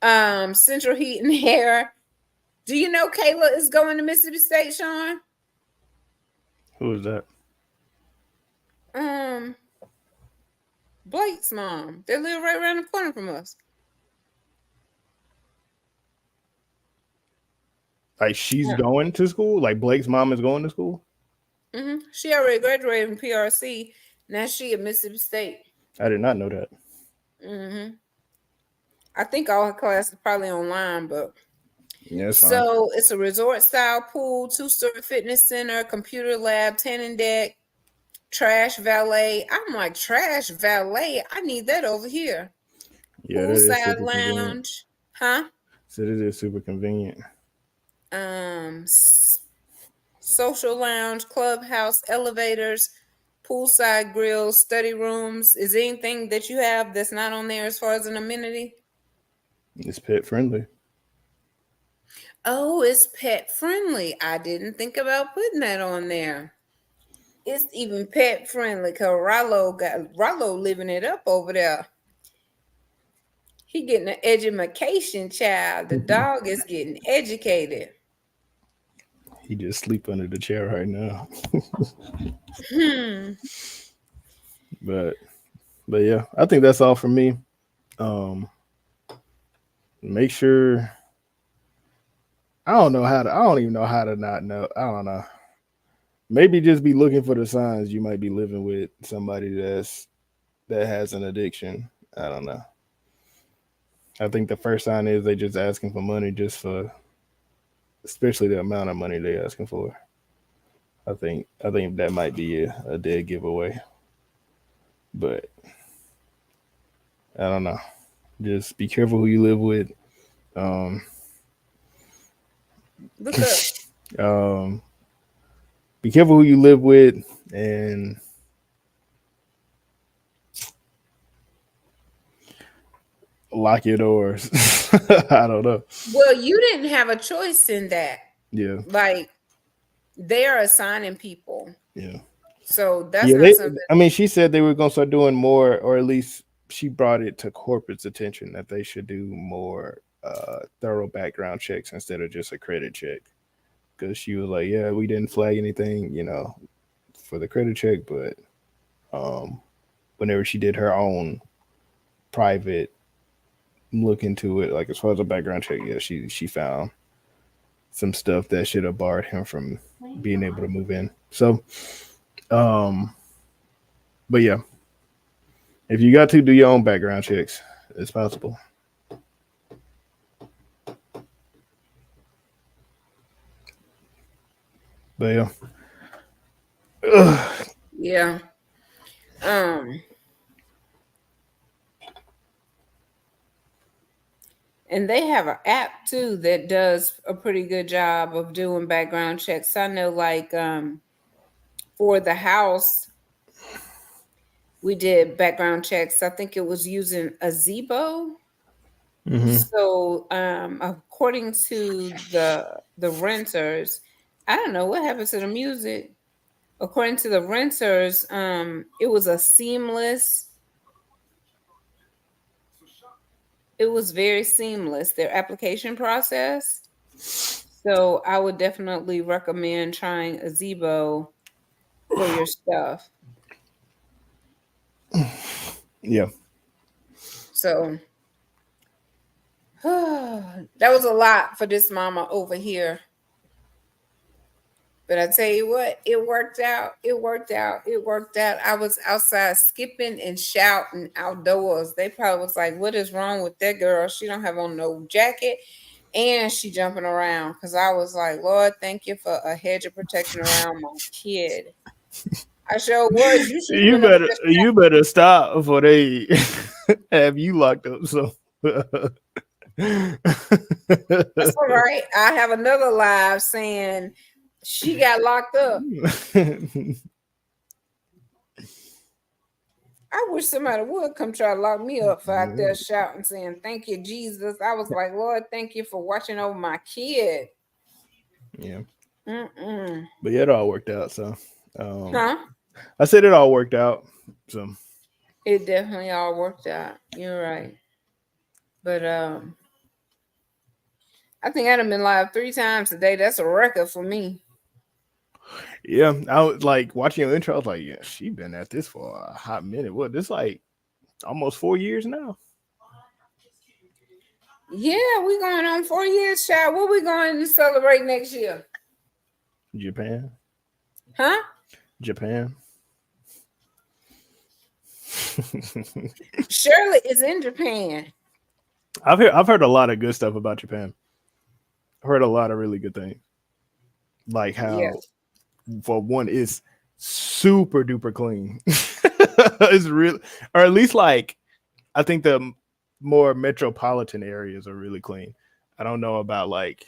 Central heat and air. Do you know Kayla is going to Mississippi State, Sean? Who is that? Blake's mom. They live right around the corner from us. Like she's going to school? Like Blake's mom is going to school? Mm-hmm. She already graduated from PRC. Now she at Mississippi State. I did not know that. Mm-hmm. I think all her classes probably online, but yeah, it's so fine. it's a resort style pool, 2-story fitness center, computer lab, tanning deck, trash valet. I'm like, trash valet? I need that over here. Yeah, that is Poolside super convenient. lounge. Huh? So it is super convenient. Social lounge, clubhouse, elevators, poolside grills, study rooms. Is there anything that you have that's not on there as far as an amenity? It's pet friendly. Oh, it's pet friendly. I didn't think about putting that on there. It's even pet friendly because Rollo living it up over there. He getting an education, child. The dog is getting educated. He just sleep under the chair right now. But yeah, I think that's all for me. Make sure. I don't even know how to not know. I don't know. Maybe just be looking for the signs you might be living with somebody that has an addiction. I don't know. I think the first sign is they just asking for money just for, especially the amount of money they're asking for. I think that might be a dead giveaway. But I don't know. Just be careful who you live with. Look up. Be careful who you live with, and lock your doors. I don't know. Well, you didn't have a choice in that. Yeah. Like they are assigning people. Yeah. So that's not something. I mean, she said they were going to start doing more, or at least she brought it to corporate's attention that they should do more thorough background checks instead of just a credit check. Because she was like, yeah, we didn't flag anything, for the credit check, but whenever she did her own private look into it, like as far as a background check, yeah, she found some stuff that should have barred him from being able to move in. So, but yeah, if you got to do your own background checks, it's possible. But yeah. Yeah. And they have an app too that does a pretty good job of doing background checks. I know, like for the house, we did background checks. I think it was using Azibo. Mm-hmm. So according to the renters, I don't know what happened to the music. According to the renters, it was a seamless. It was very seamless, their application process. So I would definitely recommend trying Azibo for your stuff. Yeah. So that was a lot for this mama over here. But I tell you what, it worked out. It worked out. It worked out. I was outside skipping and shouting outdoors. They probably was like, what is wrong with that girl? She don't have on no jacket and she jumping around. Because I was like, Lord, thank you for a hedge of protection around my kid. I sure was. You better stop before they have you locked up. So that's all right. I have another live saying she got locked up. I wish somebody would come try to lock me up for out there shouting, saying, thank you, Jesus. I was like, Lord, thank you for watching over my kid. Yeah. Mm-mm. But yeah, it all worked out. So I said it all worked out. So it definitely all worked out. You're right. But I think I'd have been live 3 times today. That's a record for me. Yeah, I was like watching your intro. I was like, yeah, she been at this for a hot minute. What this like almost 4 years now. Yeah, we going on 4 years, child. What we going to celebrate next year? Japan. Huh? Japan. Shirley is in Japan. I've heard a lot of good stuff about Japan. I've heard a lot of really good things. Like how, for one, it's super duper clean. It's real, or at least like I think the more metropolitan areas are really clean. I don't know about like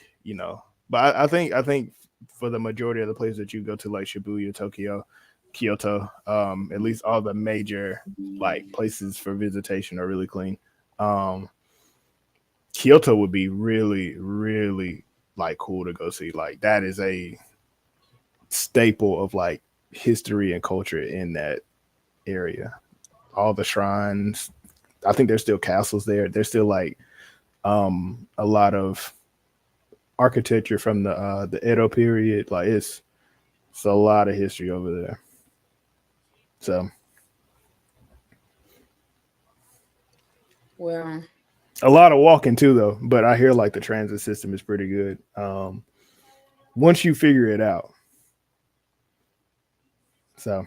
but I think for the majority of the places that you go to, like Shibuya, Tokyo, Kyoto, at least all the major like places for visitation are really clean. Kyoto would be really, really like cool to go see. Like that is a staple of like history and culture in that area. All the shrines. I think there's still castles there. There's still like a lot of architecture from the Edo period. Like it's a lot of history over there. So Well, a lot of walking too though, but I hear like the transit system is pretty good. Once you figure it out. So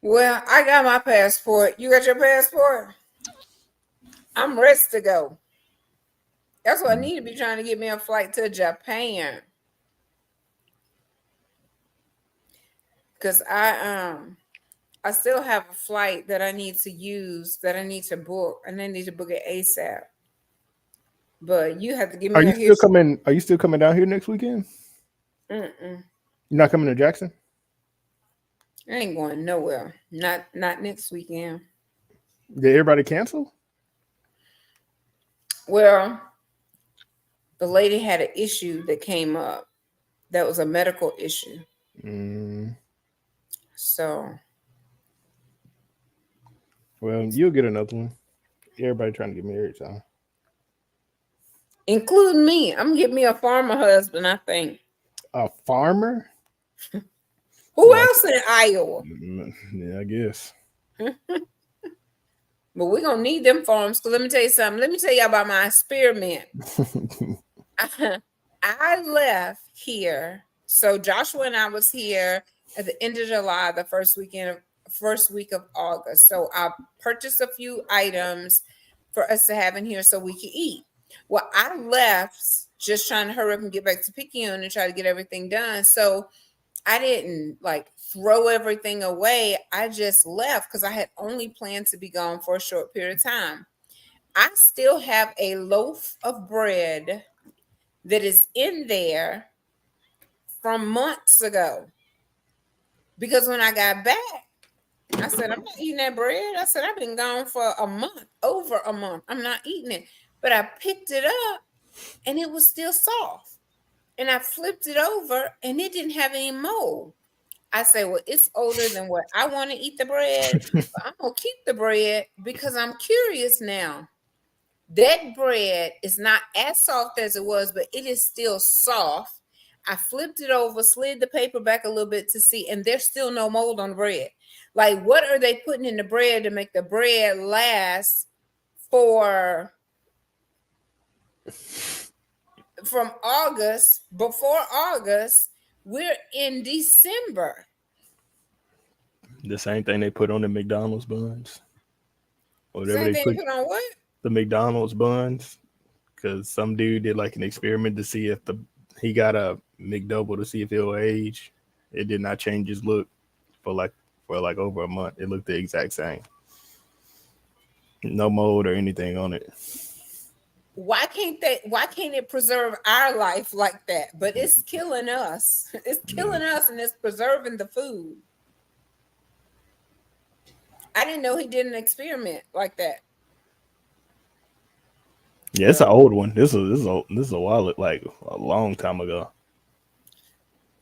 well, I got my passport. You got your passport? I'm ready to go. That's what I need to be trying to get me a flight to Japan. Because I still have a flight that I need to use, that I need to book, and I need to book it ASAP. But you have to give me Are you still coming down here next weekend? You're not coming to Jackson? I ain't going nowhere. Not next weekend. Did everybody cancel? Well, the lady had an issue that came up. That was a medical issue. So. Well, you'll get another one. Everybody trying to get married, so. Including me. I'm getting me a farmer husband, I think. A farmer? Who else in Iowa? Yeah, I guess. But we're going to need them farms. Because let me tell you something. Let me tell you about my experiment. I left here. So Joshua and I was here at the end of July, the first week of August. So I purchased a few items for us to have in here so we could eat. Well, I left just trying to hurry up and get back to Picayune and try to get everything done. So I didn't like throw everything away. I just left because I had only planned to be gone for a short period of time. I still have a loaf of bread that is in there from months ago. Because when I got back, I said, I'm not eating that bread. I said, I've been gone for a month, over a month. I'm not eating it. But I picked it up and it was still soft. And I flipped it over and it didn't have any mold. I said, well, it's older than what I want to eat the bread. But I'm going to keep the bread because I'm curious now. That bread is not as soft as it was, but it is still soft. I flipped it over, slid the paper back a little bit to see, and there's still no mold on the bread. Like, what are they putting in the bread to make the bread last from August, before August, we're in December. The same thing they put on the McDonald's buns. Whatever same thing they put on what? The McDonald's buns. Because some dude did like an experiment to see if he got a McDouble to see if it'll age. It did not change his look for like over a month. It looked the exact same. No mold or anything on it. Why can't it preserve our life like that? But it's killing us. It's killing us and it's preserving the food. I didn't know he did an experiment like that. Yeah, it's an old one. This is a while, like a long time ago.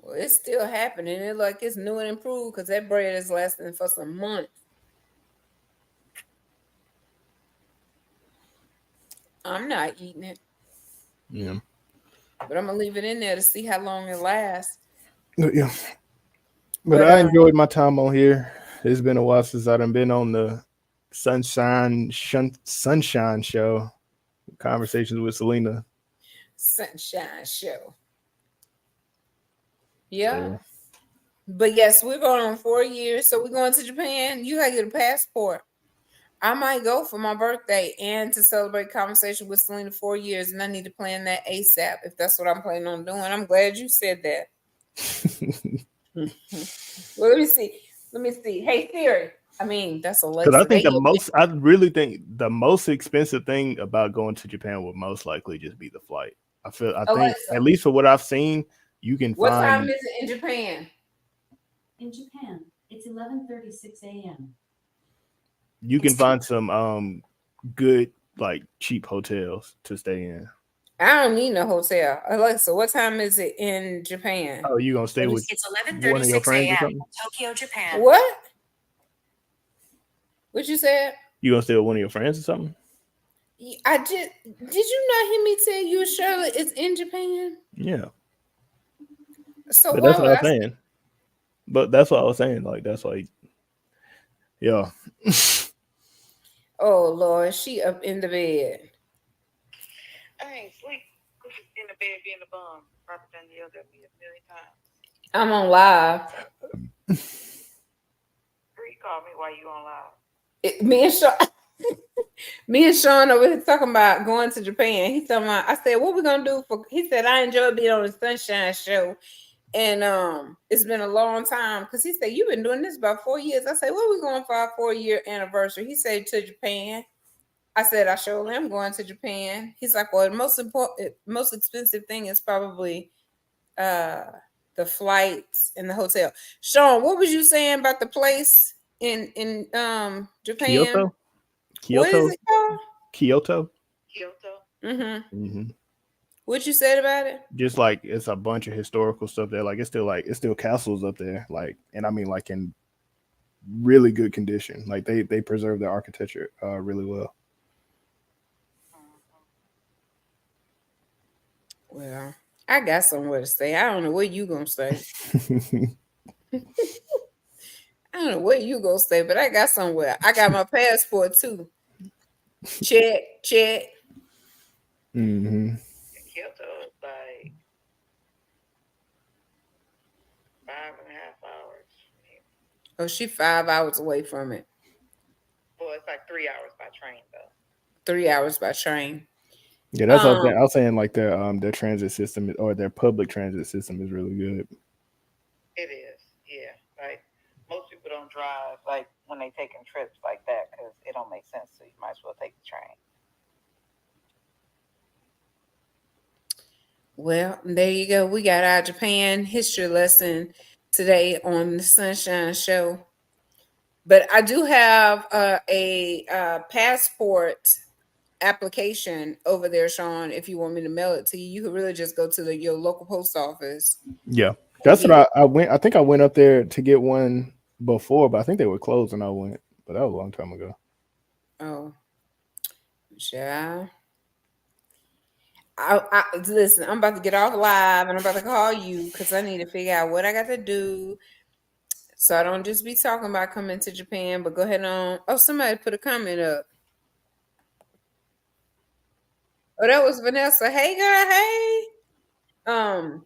Well, it's still happening. It's like it's new and improved because that bread is lasting for some months. I'm not eating it. Yeah. But I'm going to leave it in there to see how long it lasts. Yeah. But I enjoyed my time on here. It's been a while since I done been on the Sunshine show. Conversations with Selena. Sunshine Show. So, Yeah. But yes, we're going on 4 years. So we're going to Japan. You gotta get a passport. I might go for my birthday and to celebrate Conversation with Selena 4 years, and I need to plan that ASAP if that's what I'm planning on doing. I'm glad you said that. Well, let me see. Hey Siri. I mean, that's Alexa. Because I think I really think the most expensive thing about going to Japan would most likely just be the flight. I think at least for what I've seen, you can What find. What time is it in Japan? In Japan, it's 11:36 a.m. You can find some good, like, cheap hotels to stay in. I don't need no hotel. Alexa, what time is it in Japan? Oh, you gonna stay with It's one of your 11:36 friends or a.m. something? Tokyo, Japan. What? What you said? You gonna stay with one of your friends or something? Did you not hear me tell you Charlotte is in Japan? Yeah. So but that's what I was saying. But that's what I was saying. Like, that's like, yeah. Oh Lord, she up in the bed. I ain't sleep. In the bed being a bum. Robert done yelled at me a million times. I'm on live. Bree called me while you on live. Me and Sean over here talking about going to Japan. He's talking about, I said, what we gonna do for, he said, I enjoy being on the Sunshine Show. And it's been a long time because he said, you've been doing this about 4 years. I said, what are we going for our 4-year anniversary? He said, to Japan. I said, I surely am going to Japan. He's like, well, the most expensive thing is probably the flights and the hotel. Sean, what was you saying about the place in Japan? Kyoto. What is it called? Kyoto. Mm-hmm. What you said about it? Just like, it's a bunch of historical stuff there. Like, it's still castles up there. Like, and I mean, like, in really good condition. Like, they preserve their architecture really well. Well, I got somewhere to stay. I don't know where you gonna stay. I don't know where you gonna stay, but I got somewhere. I got my passport too. Check. Mm-hmm. Kyoto is like 5.5 hours. Oh, she 5 hours away from it. Well, it's like 3 hours by train though. 3 hours by train. Yeah, that's what I was saying. Like, their transit system or their public transit system is really good. It is, yeah. Like, most people don't drive like when they taking trips like that because it don't make sense. So you might as well take the train. Well, there you go. We got our Japan history lesson today on the Sunshine Show. But I do have a passport application over there, Sean. If you want me to mail it to you, you could really just go to your local post office. Yeah, that's what I went. I think I went up there to get one before, but I think they were closed when I went. But that was a long time ago. Oh, yeah. I listen. I'm about to get off live, and I'm about to call you because I need to figure out what I got to do, so I don't just be talking about coming to Japan. But go ahead on. Oh, somebody put a comment up. Oh, that was Vanessa. Hey, girl. Hey.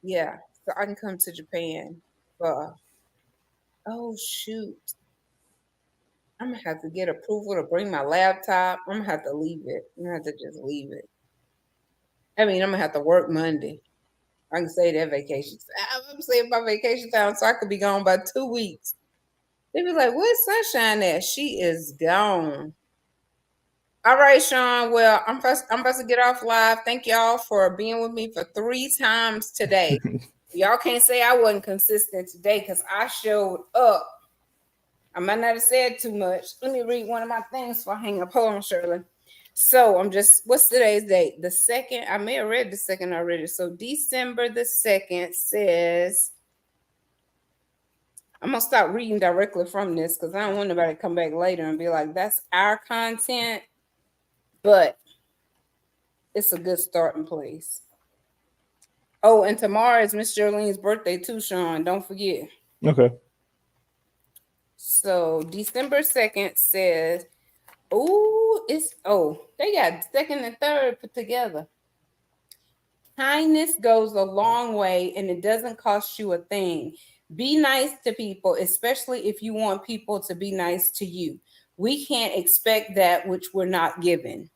Yeah. So I can come to Japan. Oh shoot. I'm gonna have to get approval to bring my laptop. I'm gonna have to leave it. I'm gonna have to just leave it. I mean, I'm gonna have to work Monday. I can say that vacation. I'm saying my vacation time, so I could be gone by 2 weeks. They be like, "Where's Sunshine at?" She is gone. All right, Sean. Well, I'm about to get off live. Thank y'all for being with me for 3 times today. Y'all can't say I wasn't consistent today because I showed up. I might not have said too much. Let me read one of my things before I hang up. Hold on, Shirley. So what's today's date? The 2nd. I may have read the 2nd already. So December the 2nd says, I'm going to stop reading directly from this because I don't want nobody to come back later and be like, that's our content. But it's a good starting place. Oh, and tomorrow is Miss Jolene's birthday too, Sean. Don't forget. Okay. So December 2nd says, they got second and third put together. Kindness goes a long way and it doesn't cost you a thing. Be nice to people, especially if you want people to be nice to you. We can't expect that which we're not given.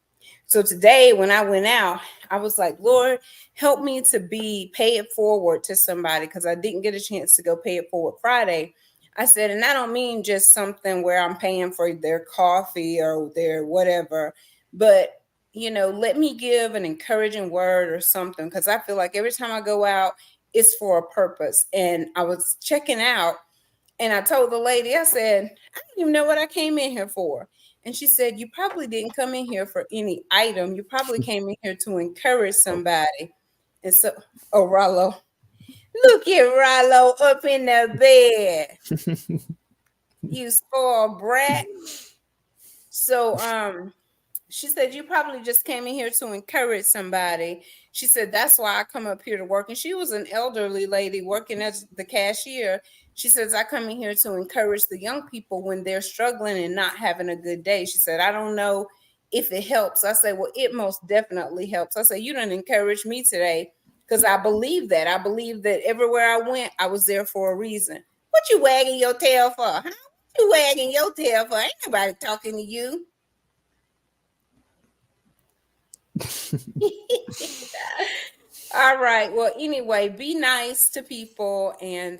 So today, when I went out, I was like, Lord, help me to pay it forward to somebody because I didn't get a chance to go pay it forward Friday. I said, and I don't mean just something where I'm paying for their coffee or their whatever, but let me give an encouraging word or something because I feel like every time I go out, it's for a purpose. And I was checking out and I told the lady, I said, I don't even know what I came in here for. And she said, you probably didn't come in here for any item. You probably came in here to encourage somebody. And so, Rollo, look at Rollo up in the bed. You spoiled brat. So, she said, you probably just came in here to encourage somebody. She said, that's why I come up here to work. And she was an elderly lady working as the cashier. She says, I come in here to encourage the young people when they're struggling and not having a good day. She said, I don't know if it helps. I said, well, it most definitely helps. I said, you didn't encourage me today because I believe that. I believe that everywhere I went, I was there for a reason. What you wagging your tail for? Huh? What you wagging your tail for? Ain't nobody talking to you. All right. Well, anyway, be nice to people and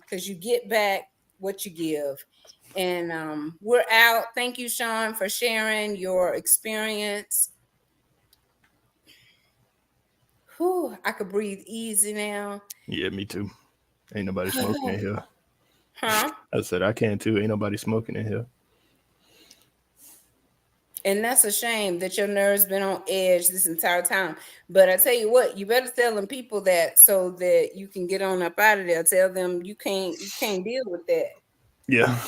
because you get back what you give. And we're out. Thank you, Sean, for sharing your experience. Whew, I could breathe easy now. Yeah, me too. Ain't nobody smoking in here. Huh? I said I can too. Ain't nobody smoking in here. And that's a shame that your nerves been on edge this entire time. But I tell you what, you better tell them people that so that you can get on up out of there. Tell them you can't deal with that. Yeah.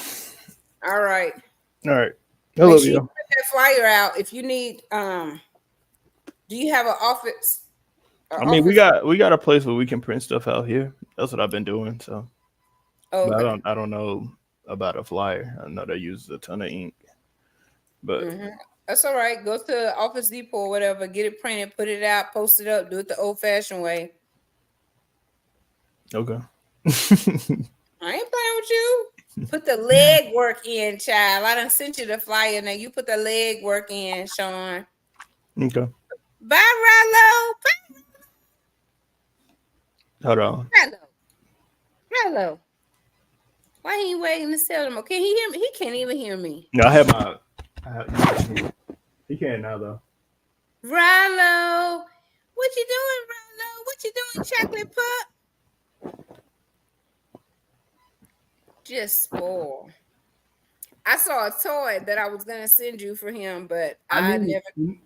All right. All right. I Make love sure you you. put that flyer out. If you need, do you have an office? I mean, we got a place where we can print stuff out here. That's what I've been doing. So, Okay. but I don't know about a flyer. I know they use a ton of ink, but That's all right. Go to Office Depot or whatever, get it printed, put it out, post it up, do it the old-fashioned way. okay. I ain't playing with you. Put the leg work in, child. I done sent you the flyer. Now you put the leg work in, Sean. Okay. Bye, Hold on. Rollo. Why he ain't waiting to sell them? Can he hear me? He can't even hear me. No, I have my. He can now though. Rollo, what you doing, Rollo? What you doing, chocolate pup? Just spoil. I saw a toy that I was gonna send you for him, but I never. You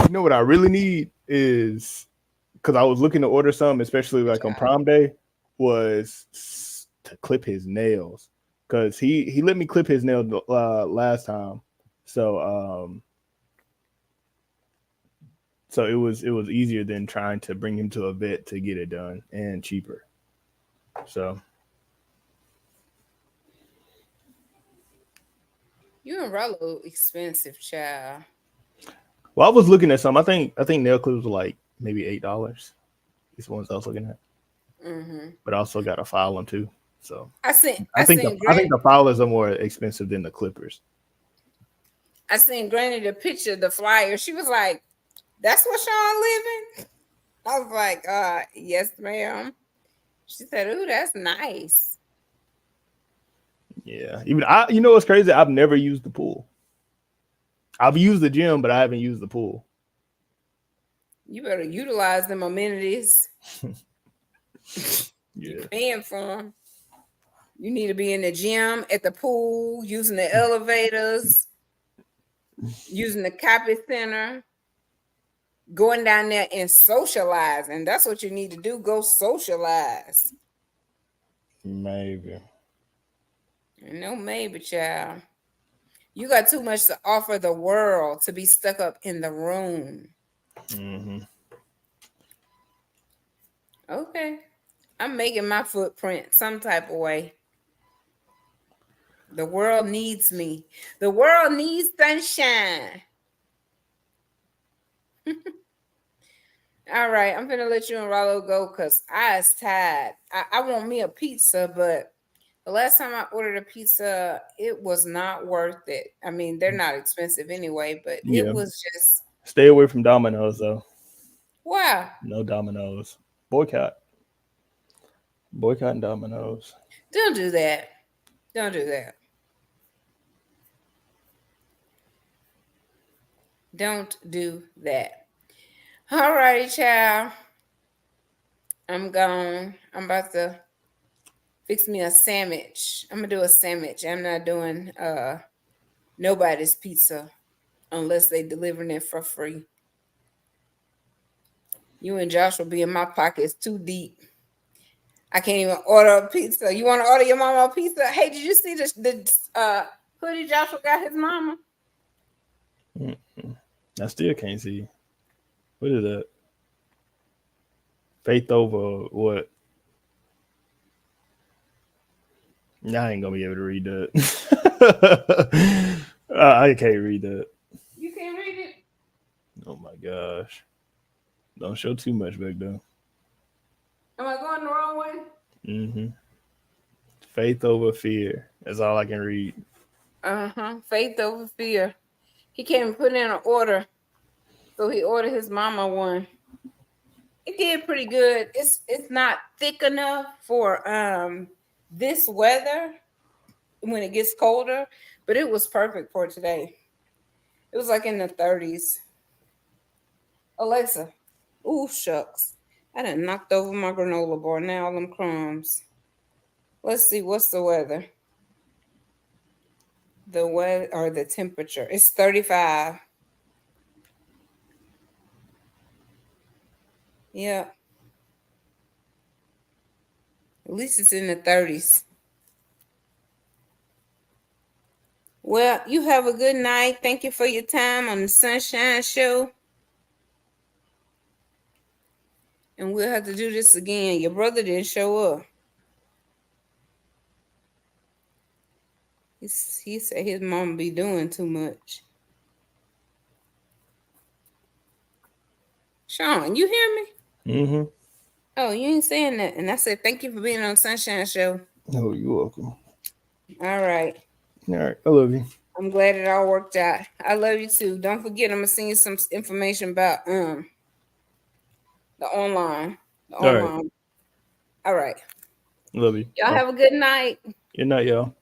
know what I really need is because I was looking to order some, especially like on Prom Day, was to clip his nails because he let me clip his nails last time, so it was easier than trying to bring him to a vet to get it done and cheaper. So. You and Rollo expensive, child. Well, I was looking at some. I think nail clips were like maybe $8. These ones I was looking at. Mm-hmm. But I also got to file them too. So I think the filers are more expensive than the clippers. I seen Granny the picture, the flyer. She was like, "That's what Sean living." I was like, yes, ma'am." She said, "Ooh, that's nice." Yeah, even you know what's crazy? I've never used the pool. I've used the gym, but I haven't used the pool. You better utilize them amenities. Yeah. You're paying for them. You need to be in the gym, at the pool, using the elevators, using the copy center, going down there and socializing. That's what you need to do. Go socialize. Maybe. No, maybe, child. You got too much to offer the world to be stuck up in the room. Mm-hmm. Okay. I'm making my footprint some type of way. The world needs me. The world needs sunshine. All right, I'm gonna let you and Rollo go because I is tired. I want me a pizza, but the last time I ordered a pizza, it was not worth it. I mean, they're not expensive anyway, but Yeah. it was just Stay away from Domino's though. wow. No Domino's. Boycott. Boycotting Domino's. Don't do that. Don't do that. Don't do that. All righty, child. I'm gone. I'm about to fix me a sandwich. I'm gonna do a sandwich. I'm not doing nobody's pizza unless they delivering it for free. You and Josh will be in my pockets too deep. I can't even order a pizza. You want to order your mama a pizza? Hey, did you see the hoodie Joshua got his mama? I still can't see. What is that? Faith over what? Nah, I ain't gonna be able to read that. I can't read that. You can't read it? Oh my gosh. Don't show too much back there. Am I going the wrong way? Mm-hmm. Faith over fear. That's all I can read. Faith over fear. He came and put in an order. So he ordered his mama one. It did pretty good. It's not thick enough for this weather when it gets colder, but it was perfect for today. It was like in the 30s. Alexa. Ooh, shucks. I done knocked over my granola bar. Now all them crumbs. Let's see, what's the weather? The weather or the temperature. It's 35. Yeah. At least it's in the 30s. Well, you have a good night. Thank you for your time on the Sunshine Show. And we'll have to do this again. Your brother didn't show up. He said his mom be doing too much. Sean, you hear me? Mm-hmm. Oh, you ain't saying that. And I said, thank you for being on Sunshine Show. Oh, you're welcome. All right. All right. I love you. I'm glad it all worked out. I love you too. Don't forget, I'm gonna send you some information about the online. All right. All right. Love you. Y'all have a good night. Good night, y'all.